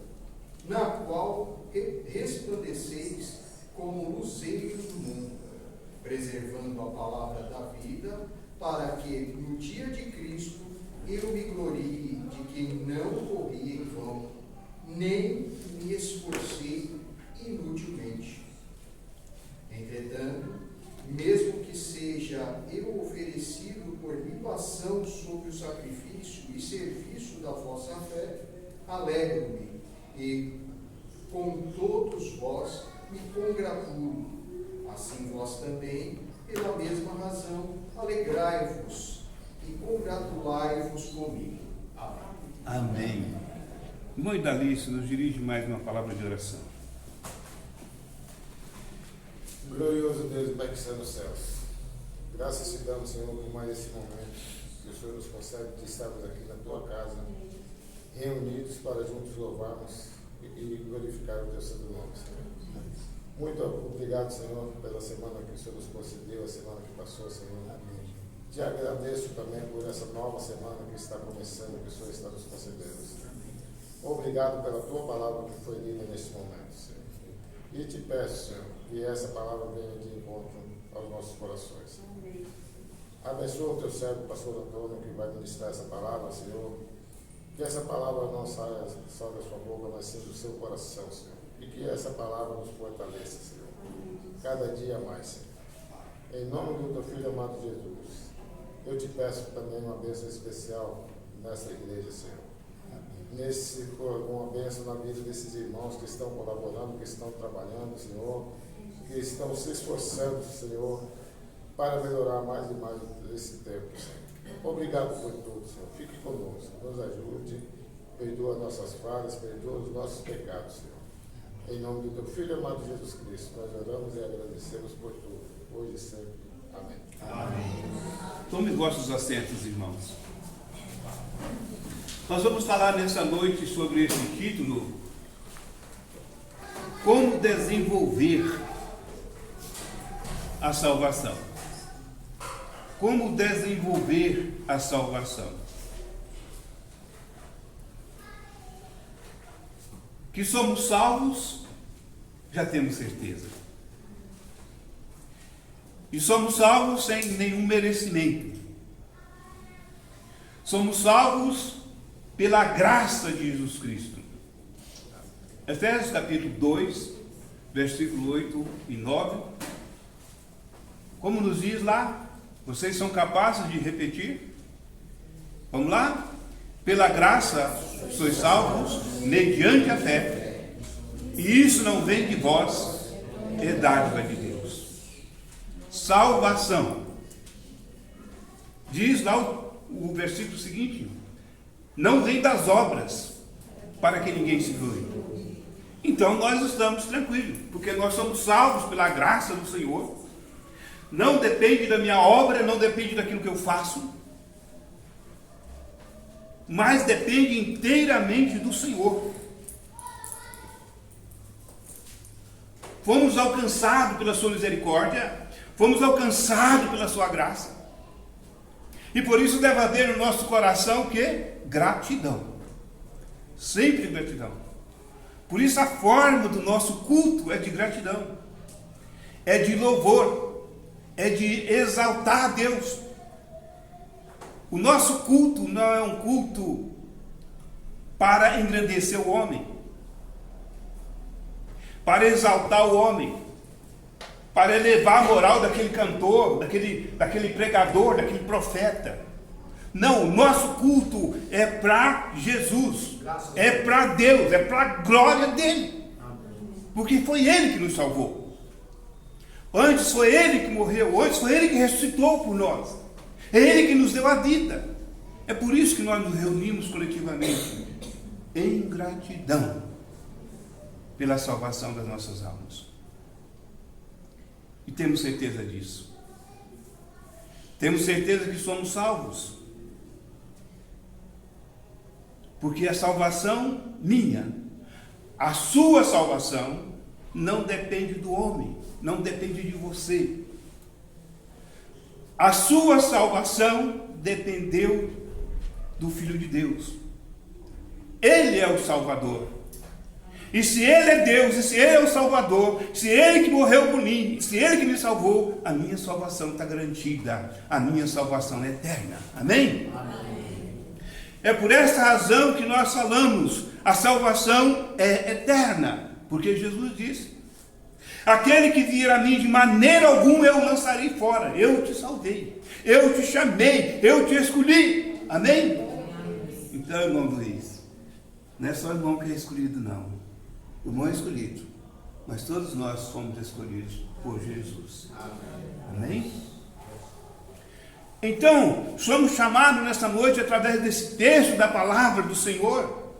na qual resplandeceis como luzeiros do mundo, preservando a palavra da vida, para que no dia de Cristo eu me glorie de que não corri em vão, nem me esforcei inutilmente. Entretanto, mesmo que seja eu oferecido por libação sob o sacrifício e serviço da vossa fé, alegro-me e com todos vós me congratulo. Assim vós também, pela mesma razão, alegrai-vos e congratulai-vos comigo. Amém.
Amém. Irmão Idalice nos dirige mais uma palavra de oração.
Glorioso Deus e Pai que está nos céus, graças te damos, Senhor, por mais esse momento que o Senhor nos concede de estarmos aqui na tua casa, reunidos para juntos louvarmos e glorificar o teu santo nome, Senhor. Muito obrigado, Senhor, pela semana que o Senhor nos concedeu, a semana que passou, Senhor. Te agradeço também por essa nova semana que está começando, que o Senhor está nos concedendo, Senhor. Obrigado pela tua palavra que foi lida neste momento, Senhor. E te peço, Senhor, que essa palavra venha de encontro aos nossos corações. Abençoa o teu servo, pastor Antônio, que vai ministrar essa palavra, Senhor. Que essa palavra não saia só da sua boca, mas sim do seu coração, Senhor. E que essa palavra nos fortaleça, Senhor. Cada dia mais, Senhor. Em nome do teu Filho amado Jesus, eu te peço também uma bênção especial nessa igreja, Senhor. Uma bênção na vida desses irmãos que estão colaborando, que estão trabalhando, Senhor, que estão se esforçando, Senhor, para melhorar mais e mais esse tempo, Senhor. Obrigado por tudo, Senhor. Fique conosco, nos ajude, perdoa nossas falhas, perdoa os nossos pecados, Senhor. Em nome do teu Filho amado Jesus Cristo, nós oramos e agradecemos por tudo, hoje e sempre. Amém.
Amém. Tome vossos assentos, irmãos. Nós vamos falar nessa noite sobre esse título: Como desenvolver a salvação. Como desenvolver a salvação. Que somos salvos, já temos certeza. E somos salvos sem nenhum merecimento. Somos salvos pela graça de Jesus Cristo. Efésios capítulo 2, versículo 8 e 9. Como nos diz lá? Vocês são capazes de repetir? Vamos lá? Pela graça sois salvos mediante a fé. E isso não vem de vós, é dádiva de Deus. Salvação. Diz lá o versículo seguinte: não vem das obras, para que ninguém se glorie. Então nós estamos tranquilos, porque nós somos salvos pela graça do Senhor. Não depende da minha obra, não depende daquilo que eu faço, mas depende inteiramente do Senhor. Fomos alcançados pela sua misericórdia, fomos alcançados pela sua graça. E por isso deve haver no nosso coração o quê? Gratidão. Sempre gratidão. Por isso a forma do nosso culto é de gratidão. É de louvor. É de exaltar a Deus. O nosso culto não é um culto para engrandecer o homem, para exaltar o homem, para elevar a moral daquele cantor, daquele pregador, daquele profeta. Não, o nosso culto é para Jesus, é para Deus, é para a glória dele, porque foi Ele que nos salvou. Antes foi Ele que morreu, antes foi Ele que ressuscitou por nós, é Ele que nos deu a vida. É por isso que nós nos reunimos coletivamente em gratidão pela salvação das nossas almas. E temos certeza disso. Temos certeza que somos salvos. Porque a salvação minha, a sua salvação, não depende do homem, não depende de você. A sua salvação dependeu do Filho de Deus. Ele é o Salvador. E se Ele é Deus, e se Ele é o Salvador, se Ele que morreu por mim, se Ele que me salvou, a minha salvação está garantida. A minha salvação é eterna. Amém? Amém. É por essa razão que nós falamos, a salvação é eterna. Porque Jesus disse: aquele que vier a mim, de maneira alguma eu o lançarei fora. Eu te salvei, eu te chamei, eu te escolhi. Amém? Então, irmão Luiz, não é só o irmão que é escolhido, não. O irmão é escolhido, mas todos nós fomos escolhidos por Jesus. Amém? Então, somos chamados nesta noite, através desse texto da palavra do Senhor,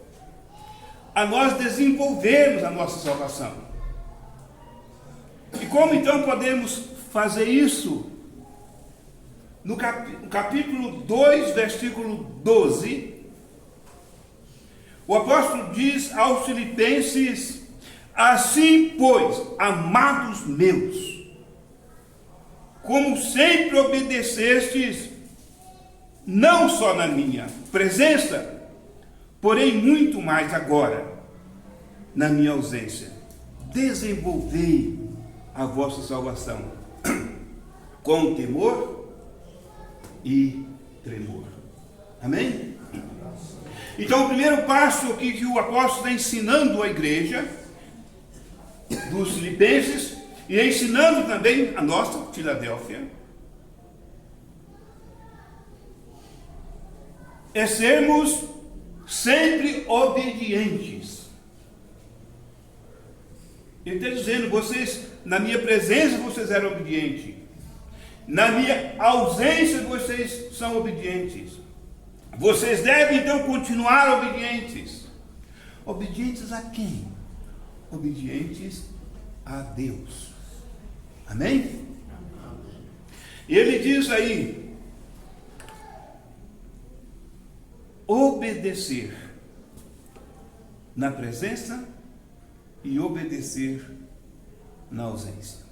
a nós desenvolvermos a nossa salvação. E como então podemos fazer isso? No capítulo 2, versículo 12, o apóstolo diz aos filipenses: assim, pois, amados meus, como sempre obedecestes, não só na minha presença, porém muito mais agora, na minha ausência, desenvolvei a vossa salvação com temor e tremor. Amém? Então, o primeiro passo aqui que o apóstolo está ensinando à igreja dos filipenses, e ensinando também a nossa Filadélfia, é sermos sempre obedientes. Ele está dizendo: vocês, na minha presença, vocês eram obedientes. Na minha ausência, vocês são obedientes. Vocês devem, então, continuar obedientes. Obedientes a quem? Obedientes a Deus. Amém? E ele diz aí: obedecer na presença e obedecer na ausência.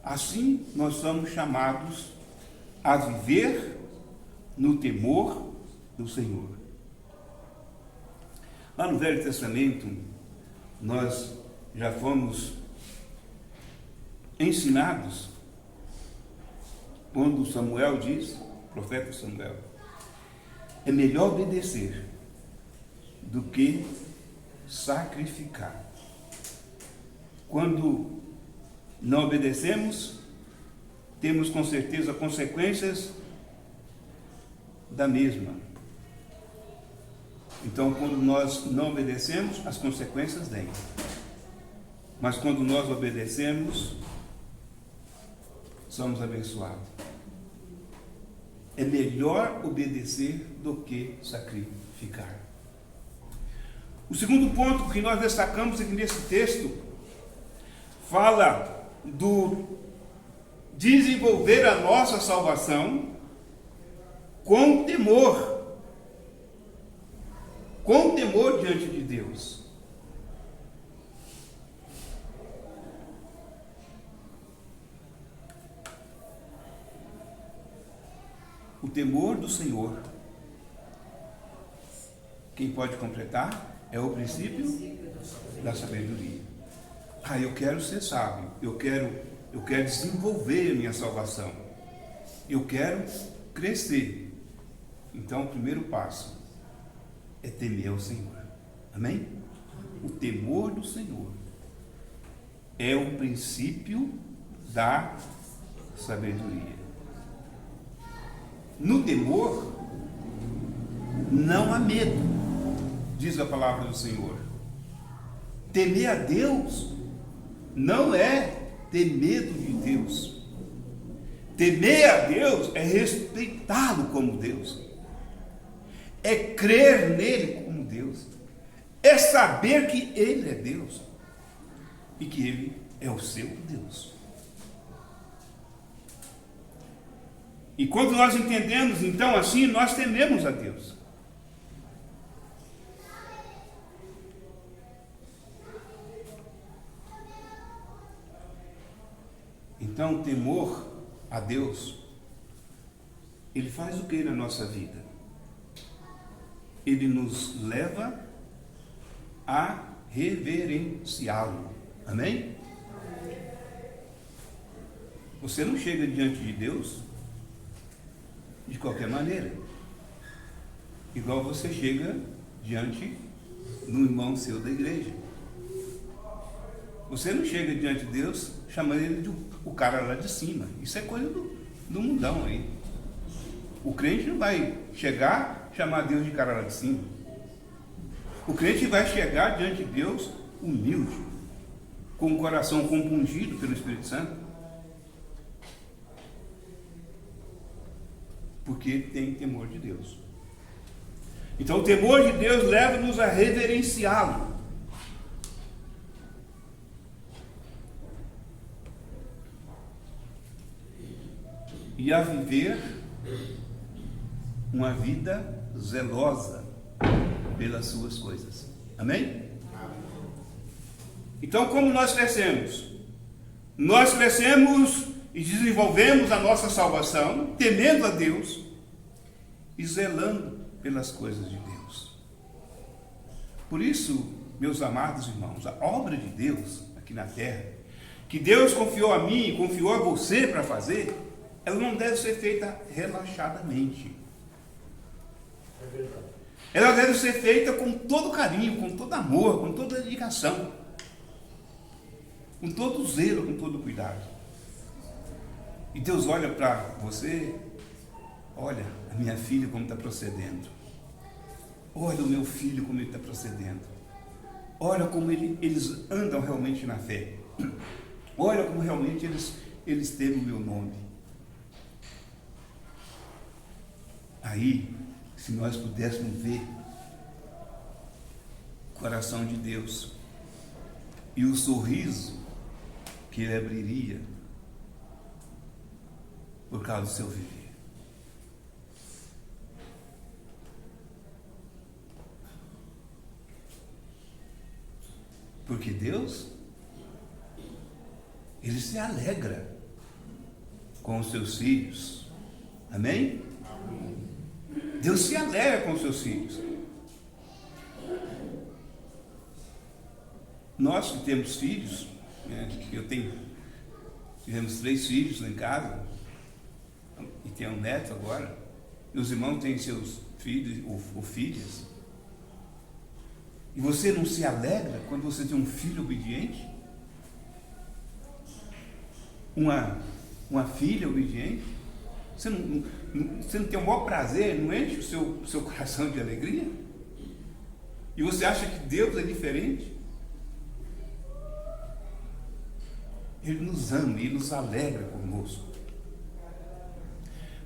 Assim, nós somos chamados a viver no temor do Senhor. Lá no Velho Testamento, nós já fomos ensinados, quando Samuel diz, o profeta Samuel, é melhor obedecer do que sacrificar. Quando não obedecemos, temos com certeza consequências da mesma. Então, quando nós não obedecemos, as consequências vêm. Mas quando nós obedecemos, somos abençoados. É melhor obedecer do que sacrificar. O segundo ponto que nós destacamos aqui nesse texto fala do desenvolver a nossa salvação com temor diante de Deus. O temor do Senhor, quem pode completar, é o princípio da sabedoria. Eu quero ser sábio, eu quero desenvolver a minha salvação, eu quero crescer. Então, o primeiro passo é temer ao Senhor. Amém? O temor do Senhor é o princípio da sabedoria. No temor não há medo, diz a palavra do Senhor. Temer a Deus não é ter medo de Deus. Temer a Deus é respeitá-lo como Deus, é crer nele como Deus, é saber que ele é Deus e que ele é o seu Deus. E quando nós entendemos então assim, nós tememos a Deus. Então, o temor a Deus, ele faz o que na nossa vida? Ele nos leva a reverenciá-lo. Amém? Você não chega diante de Deus de qualquer maneira, igual você chega diante do irmão seu da igreja. Você não chega diante de Deus chamando ele de o cara lá de cima. Isso é coisa do mundão aí. O crente não vai chegar chamar Deus de cara lá de cima. O crente vai chegar diante de Deus humilde, com o coração compungido pelo Espírito Santo, porque tem temor de Deus. Então o temor de Deus leva-nos a reverenciá-lo. E a viver uma vida zelosa pelas suas coisas. Amém? Então, como nós crescemos? Nós crescemos e desenvolvemos a nossa salvação, temendo a Deus e zelando pelas coisas de Deus. Por isso, meus amados irmãos, a obra de Deus aqui na terra, que Deus confiou a mim e confiou a você para fazer, ela não deve ser feita relaxadamente. Ela deve ser feita com todo carinho, com todo amor, com toda dedicação, com todo zelo, com todo cuidado. E Deus olha para você, olha a minha filha como está procedendo, olha o meu filho como ele está procedendo, olha como eles andam realmente na fé, olha como realmente eles têm o meu nome. Aí, se nós pudéssemos ver o coração de Deus e o sorriso que ele abriria por causa do seu viver. Porque Deus, ele se alegra com os seus filhos. Amém? Deus se alegra com os seus filhos. Nós que temos filhos, tivemos 3 filhos lá em casa, e tem um neto agora, e os irmãos têm seus filhos ou filhas. E você não se alegra quando você tem um filho obediente? Uma filha obediente? Você não tem o maior prazer, não enche o seu coração de alegria? E você acha que Deus é diferente? Ele nos ama, Ele nos alegra conosco.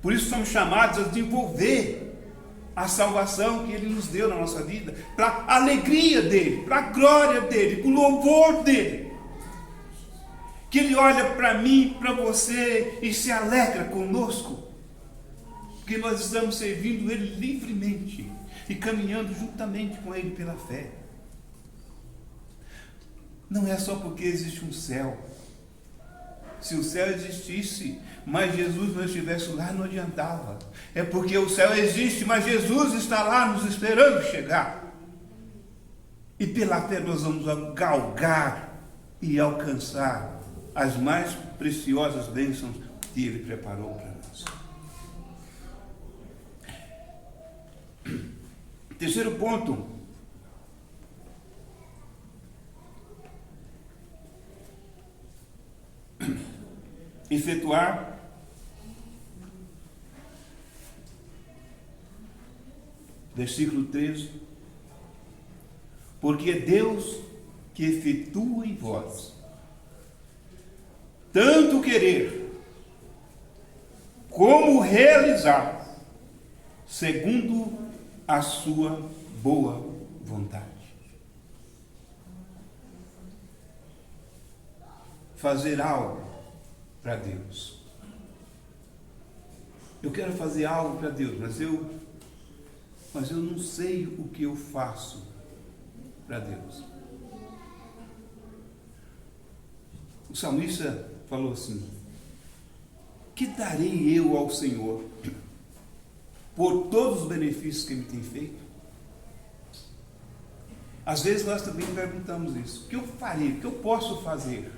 Por isso somos chamados a desenvolver a salvação que Ele nos deu na nossa vida, para a alegria dEle, para a glória dEle, para o louvor dEle. Que Ele olha para mim, para você e se alegra conosco, porque nós estamos servindo Ele livremente e caminhando juntamente com Ele pela fé. Não é só porque existe um céu. Se o céu existisse, mas Jesus não estivesse lá, não adiantava. É porque o céu existe, mas Jesus está lá nos esperando chegar. E pela fé nós vamos galgar e alcançar as mais preciosas bênçãos que Ele preparou para nós. Terceiro ponto. Efetuar versículo 13, porque é Deus que efetua em vós tanto querer como realizar, segundo a sua boa vontade. Fazer algo para Deus. Eu quero fazer algo para Deus, mas eu não sei o que eu faço para Deus. O salmista falou assim: que darei eu ao Senhor por todos os benefícios que Ele tem feito? Às vezes nós também perguntamos isso: o que eu farei? O que eu posso fazer?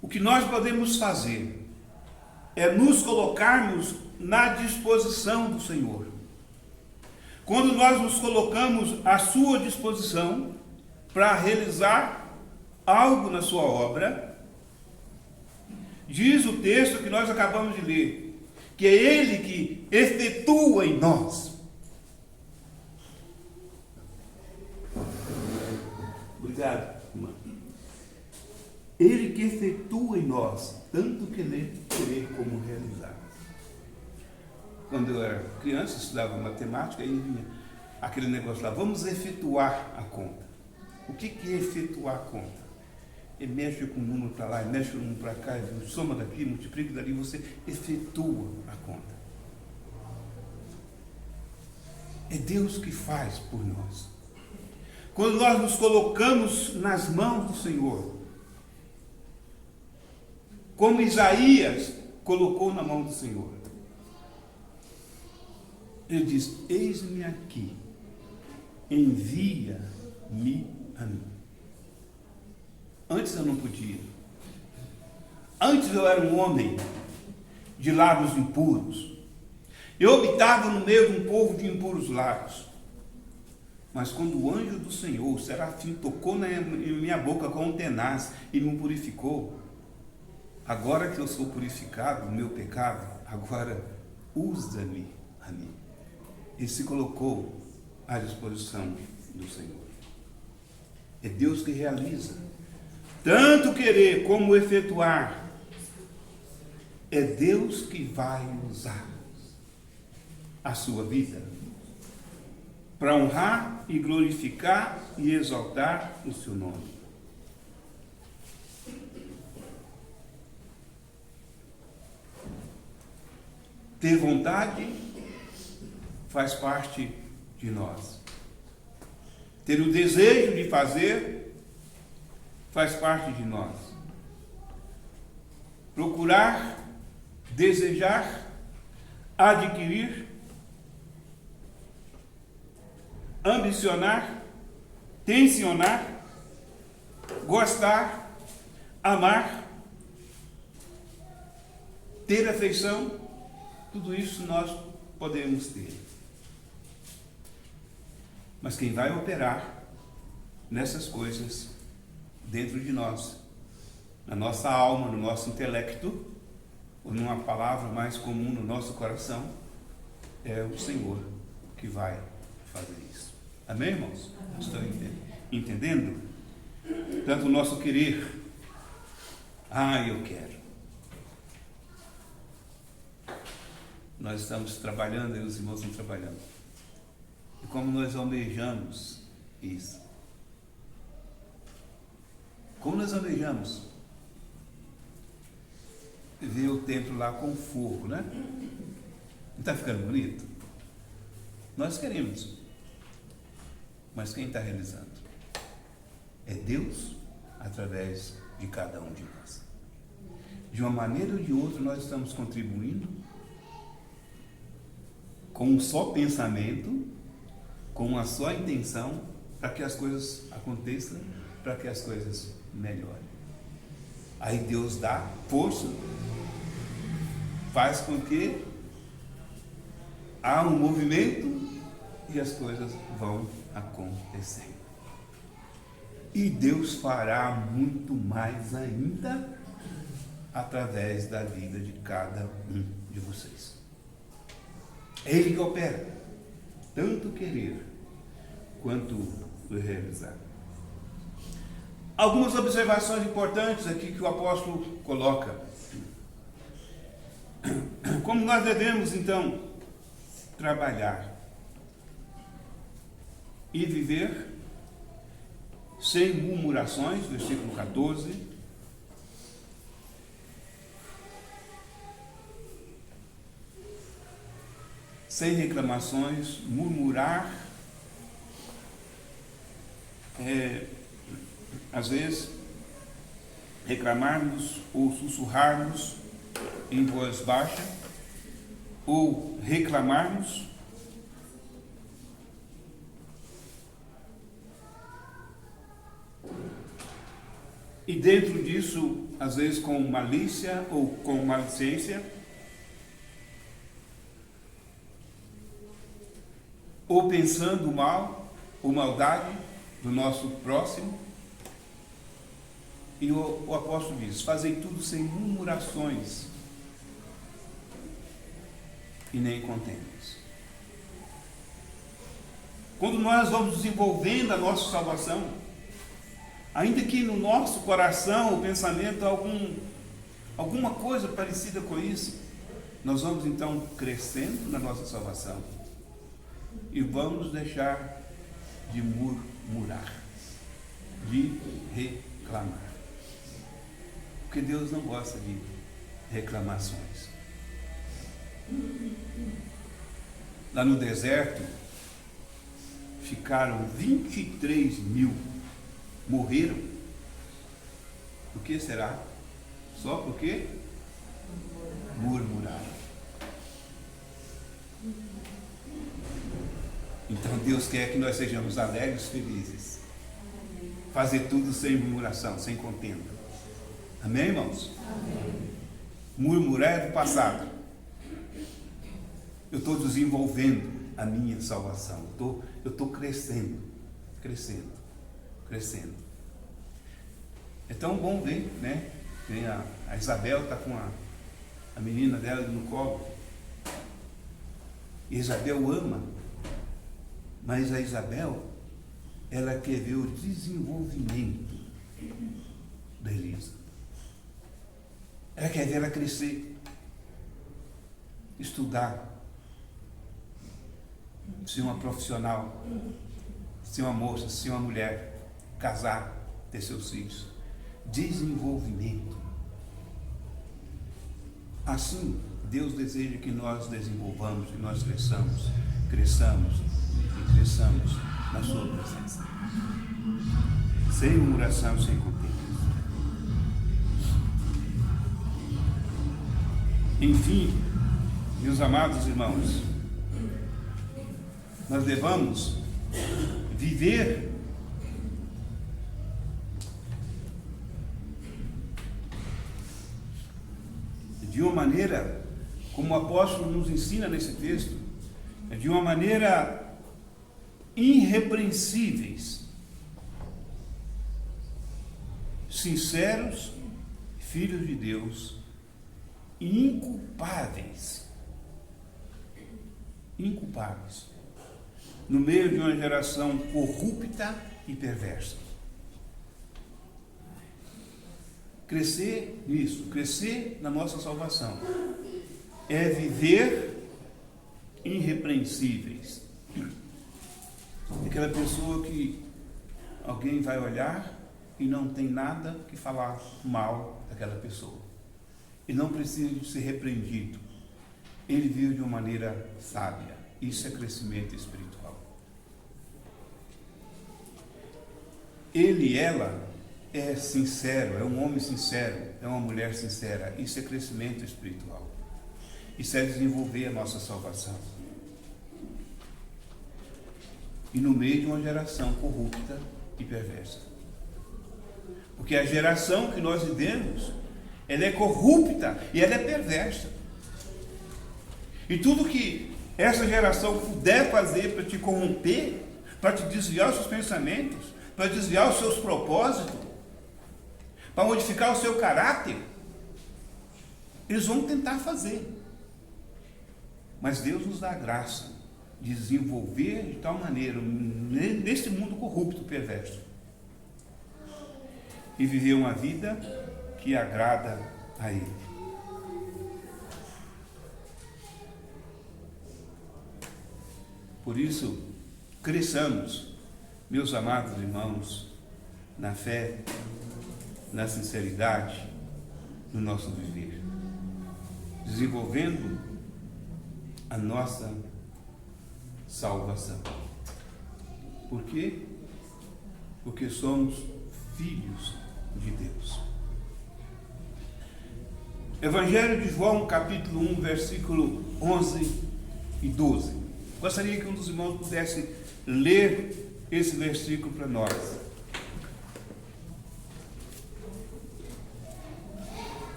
O que nós podemos fazer é nos colocarmos na disposição do Senhor. Quando nós nos colocamos à sua disposição para realizar algo na sua obra, diz o texto que nós acabamos de ler, que é Ele que efetua em nós. Obrigado, irmã. Ele que efetua em nós, tanto querer como realizar. Quando eu era criança, estudava matemática, aí vinha aquele negócio lá: vamos efetuar a conta. O que é efetuar a conta? Ele mexe com um número para lá, mexe com um número para cá, soma daqui, multiplica dali, você efetua a conta. É Deus que faz por nós. Quando nós nos colocamos nas mãos do Senhor, como Isaías colocou na mão do Senhor, ele diz: eis-me aqui, envia-me a mim. Antes eu não podia. Antes eu era um homem de lábios impuros. Eu habitava no meio de um povo de impuros lábios. Mas quando o anjo do Senhor, o serafim, tocou na minha boca com um tenaz e me purificou, agora que eu sou purificado do meu pecado, agora usa-me a mim. Ele se colocou à disposição do Senhor. É Deus que realiza. Tanto querer como efetuar. É Deus que vai usar a sua vida para honrar e glorificar e exaltar o seu nome. Ter vontade faz parte de nós. Ter o desejo de fazer faz parte de nós. Procurar, desejar, adquirir, ambicionar, tensionar, gostar, amar, ter afeição, tudo isso nós podemos ter. Mas quem vai operar nessas coisas dentro de nós, na nossa alma, no nosso intelecto, ou numa palavra mais comum no nosso coração, é o Senhor que vai fazer isso. Amém, irmãos? Estão entendendo? Tanto o nosso querer, eu quero. Nós estamos trabalhando e os irmãos estão trabalhando. E como nós almejamos isso? Como nós almejamos ver o templo lá com fogo, né? Não está ficando bonito? Nós queremos. Mas quem está realizando? É Deus através de cada um de nós. De uma maneira ou de outra, nós estamos contribuindo com um só pensamento, com uma só intenção, para que as coisas aconteçam, para que as coisas melhorem. Aí Deus dá força, faz com que há um movimento e as coisas vão acontecendo. E Deus fará muito mais ainda através da vida de cada um de vocês. É Ele que opera, tanto querer quanto realizar. Algumas observações importantes aqui que o apóstolo coloca. Como nós devemos, então, trabalhar e viver sem murmurações, versículo 14. Sem reclamações, murmurar, às vezes, reclamarmos ou sussurrarmos em voz baixa, ou reclamarmos, e dentro disso, às vezes com malícia ou com malicência, ou pensando mal ou maldade do nosso próximo. E o apóstolo diz: fazei tudo sem murmurações e nem contendas. Quando nós vamos desenvolvendo a nossa salvação, ainda que no nosso coração o pensamento alguma coisa parecida com isso, nós vamos então crescendo na nossa salvação e vamos deixar de murmurar, de reclamar. Porque Deus não gosta de reclamações. Lá no deserto, ficaram 23 mil, morreram. Por que será? Só porque murmuraram. Então Deus quer que nós sejamos alegres, felizes. Fazer tudo sem murmuração, sem contenda. Amém, irmãos? Amém. Murmurar é do passado. Eu estou desenvolvendo a minha salvação. Eu estou crescendo. É tão bom ver, né? A Isabel está com a menina dela no colo. E Isabel ama. Mas a Isabel, ela quer ver o desenvolvimento da Elisa. Ela quer ver ela crescer, estudar, ser uma profissional, ser uma moça, ser uma mulher, casar, ter seus filhos. Desenvolvimento. Assim, Deus deseja que nós desenvolvamos, que nós cresçamos na sua presença. Sem murmuração, sem contenda. Enfim, meus amados irmãos, nós devemos viver de uma maneira, como o apóstolo nos ensina nesse texto, de uma maneira irrepreensíveis, sinceros, filhos de Deus, inculpáveis, no meio de uma geração corrupta e perversa. Crescer nisso, crescer na nossa salvação, é viver irrepreensíveis. Aquela pessoa que alguém vai olhar e não tem nada que falar mal daquela pessoa. E não precisa de ser repreendido. Ele vive de uma maneira sábia. Isso é crescimento espiritual. Ele e ela é sincero, é um homem sincero, é uma mulher sincera. Isso é crescimento espiritual. Isso é desenvolver a nossa salvação. E no meio de uma geração corrupta e perversa. Porque a geração que nós vivemos, ela é corrupta e ela é perversa. E tudo que essa geração puder fazer para te corromper, para te desviar os seus pensamentos, para desviar os seus propósitos, para modificar o seu caráter, eles vão tentar fazer. Mas Deus nos dá a graça de desenvolver de tal maneira, nesse mundo corrupto, perverso, e viver uma vida que agrada a Ele. Por isso, cresçamos, meus amados irmãos, na fé, na sinceridade, no nosso viver, desenvolvendo a nossa salvação. Por quê? Porque somos filhos de Deus. Evangelho de João, capítulo 1, versículo 11 e 12. Gostaria que um dos irmãos pudesse ler esse versículo para nós.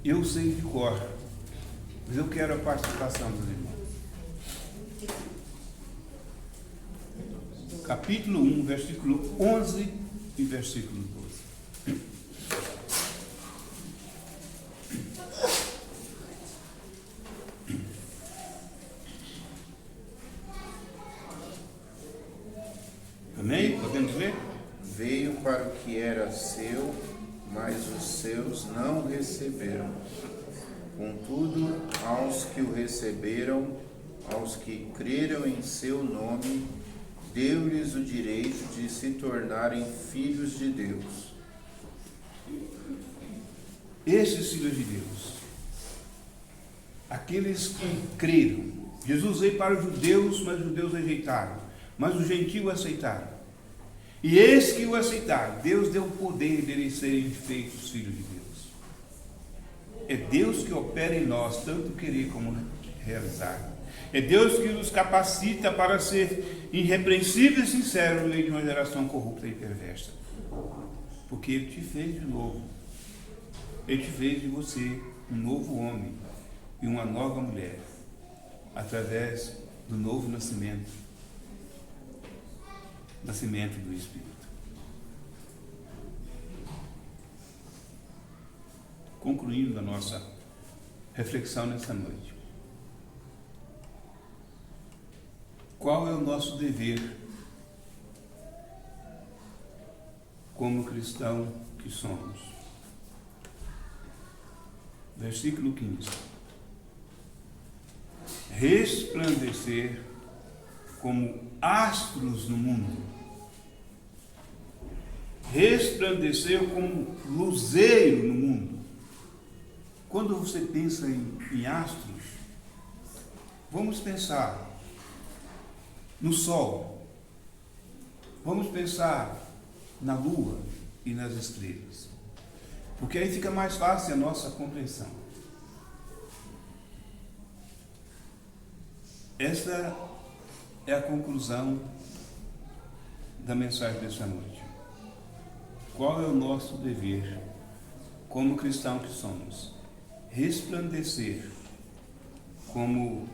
Eu sei de cor, mas eu quero a participação dos irmãos. Capítulo 1, versículo 11 e versículo 12. Amém? Podemos ler?
Veio para o que era seu, mas os seus não o receberam. Contudo, aos que o receberam, aos que creram em seu nome, deu-lhes o direito de se tornarem filhos de Deus.
Esses filhos de Deus, aqueles que creram. Jesus veio para os judeus, mas os judeus rejeitaram, mas os gentios aceitaram. E esses que o aceitaram, Deus deu o poder deles serem feitos filhos de Deus. É Deus que opera em nós, tanto querer como realizar. É Deus que nos capacita para ser irrepreensível e sincero no meio de uma geração corrupta e perversa. Porque Ele te fez de novo. Ele te fez de você um novo homem e uma nova mulher, através do novo nascimento do Espírito. Concluindo a nossa reflexão nessa noite. Qual é o nosso dever como cristão que somos? Versículo 15. Resplandecer como astros no mundo. Resplandecer como luzeiro no mundo. Quando você pensa em astros, vamos pensar no sol, vamos pensar na lua e nas estrelas, porque aí fica mais fácil a nossa compreensão. Esta é a conclusão da mensagem dessa noite. Qual é o nosso dever como cristão que somos? Resplandecer como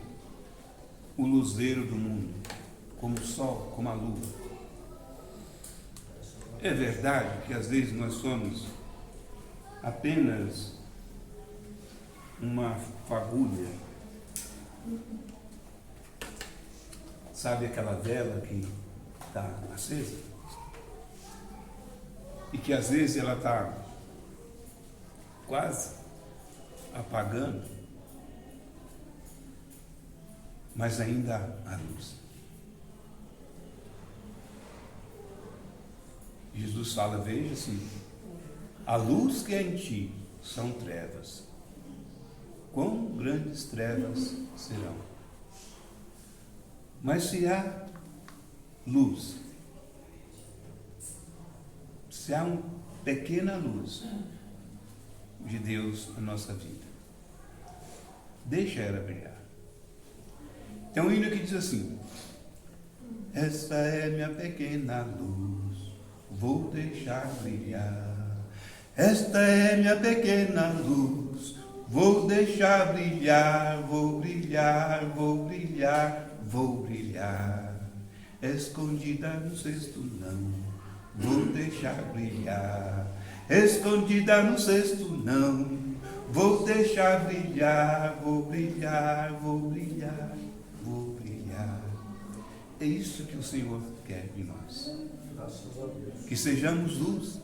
o luzeiro do mundo, como o sol, como a lua. É verdade que às vezes nós somos apenas uma fagulha. Sabe aquela vela que está acesa? E que às vezes ela está quase apagando, mas ainda há luz. Jesus fala, veja assim, a luz que é em ti são trevas. Quão grandes trevas serão? Mas se há luz, se há uma pequena luz de Deus na nossa vida, deixa ela brilhar. Tem um hino que diz assim: esta é minha pequena luz, vou deixar brilhar. Esta é minha pequena luz, vou deixar brilhar, vou brilhar, vou brilhar, vou brilhar. Escondida no cesto não, vou deixar brilhar. Escondida no cesto não, vou deixar brilhar, vou brilhar, vou brilhar, vou brilhar. É isso que o Senhor quer de nós. Que sejamos luz.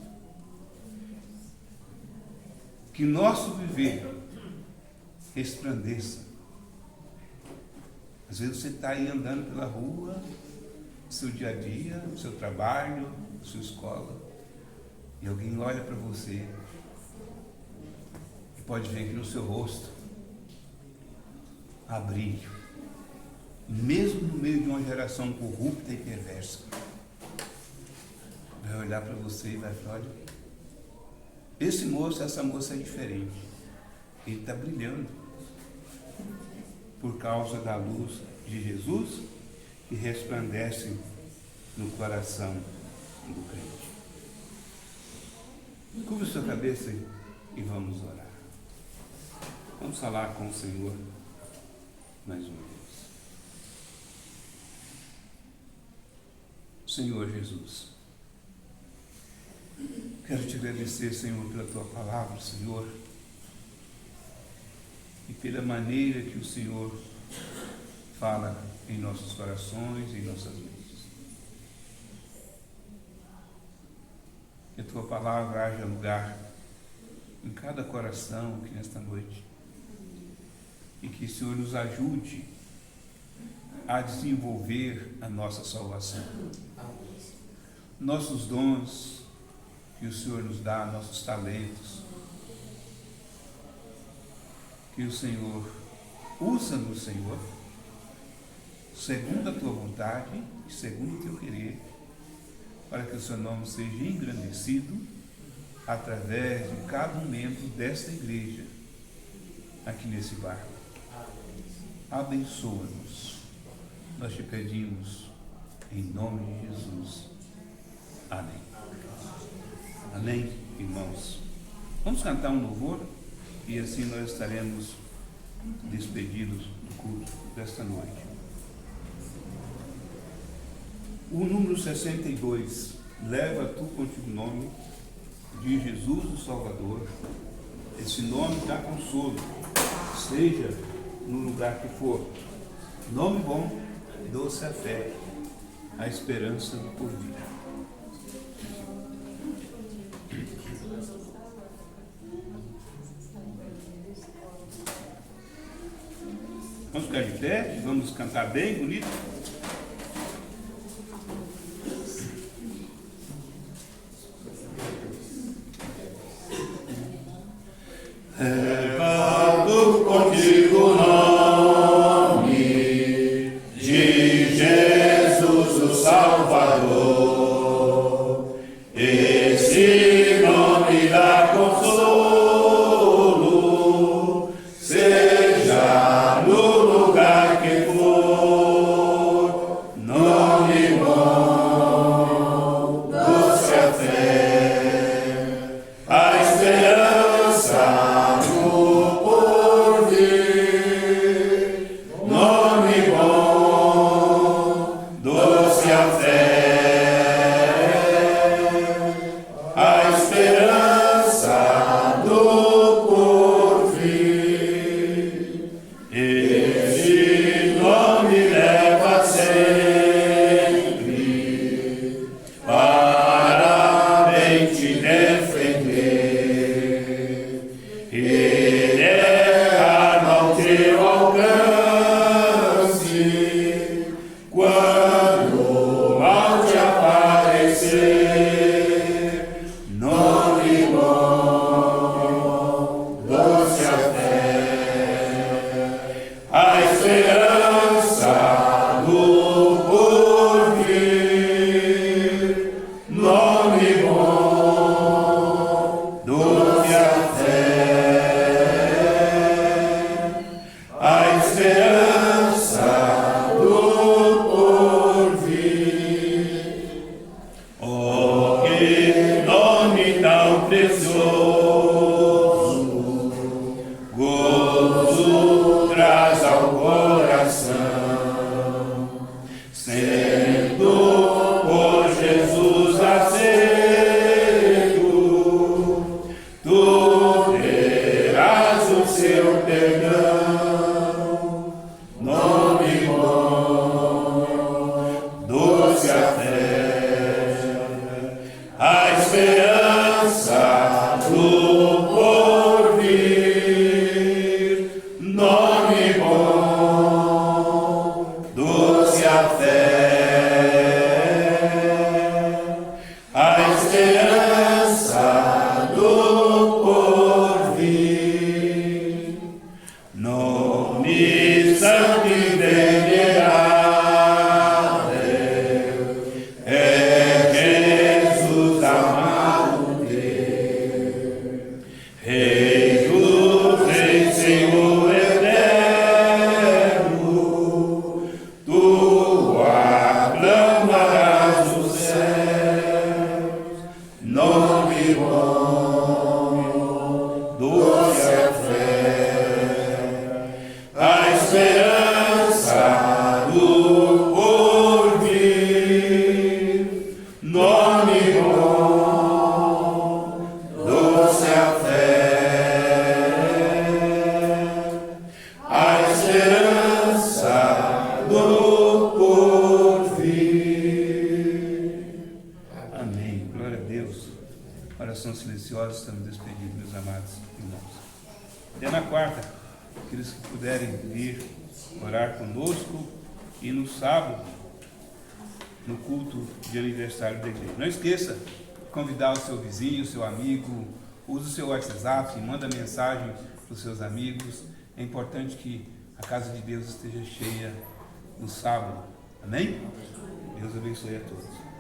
Que nosso viver resplandeça Às vezes você está aí andando pela rua, no seu dia a dia, no seu trabalho, na sua escola, e alguém olha para você e pode ver que no seu rosto há brilho, mesmo no meio de uma geração corrupta e perversa. Vai olhar para você e vai falar: olha, esse moço, essa moça é diferente, ele está brilhando por causa da luz de Jesus que resplandece no coração do crente. Curva sua cabeça e vamos orar. Vamos falar com o Senhor mais uma vez. Senhor Jesus, quero te agradecer, Senhor, pela tua palavra, Senhor, e pela maneira que o Senhor fala em nossos corações e em nossas mentes. Que a tua palavra haja lugar em cada coração aqui nesta noite, e que o Senhor nos ajude a desenvolver a nossa salvação. Nossos dons que o Senhor nos dá, nossos talentos, que o Senhor usa-nos, Senhor, segundo a tua vontade e segundo o teu querer, para que o seu nome seja engrandecido através de cada um membro desta igreja aqui nesse bairro. Abençoa-nos, nós te pedimos em nome de Jesus. Amém. Amém, irmãos. Vamos cantar um louvor e assim nós estaremos despedidos do culto desta noite. O número 62, leva tu contigo o nome de Jesus o Salvador. Esse nome dá consolo, seja no lugar que for. Nome bom, doce a fé, a esperança do porvir. Vamos ficar de pé, vamos cantar bem bonito.
Levo contigo o nome de Jesus o Salvador. Esse nome dá consolo, seja no lugar que for. Nome bom, doce a fé, a esperança esperança do porvir. Nome santo e venerável é Jesus amado Deus, Rei dos reis, Senhor eterno, tu aclamarás os céus, nome bom, doce a fé, a esperança do porvir, nome bom, doce a fé, a esperança do porvir.
Amém. Glória a Deus. Oração silenciosa, estamos despedidos, meus amados irmãos. Até na quarta, aqueles que puderem vir orar conosco e no sábado, no culto de aniversário da igreja. Não esqueça de convidar o seu vizinho, o seu amigo, use o seu WhatsApp, manda mensagem para os seus amigos. É importante que a casa de Deus esteja cheia no sábado. Amém? Deus abençoe a todos.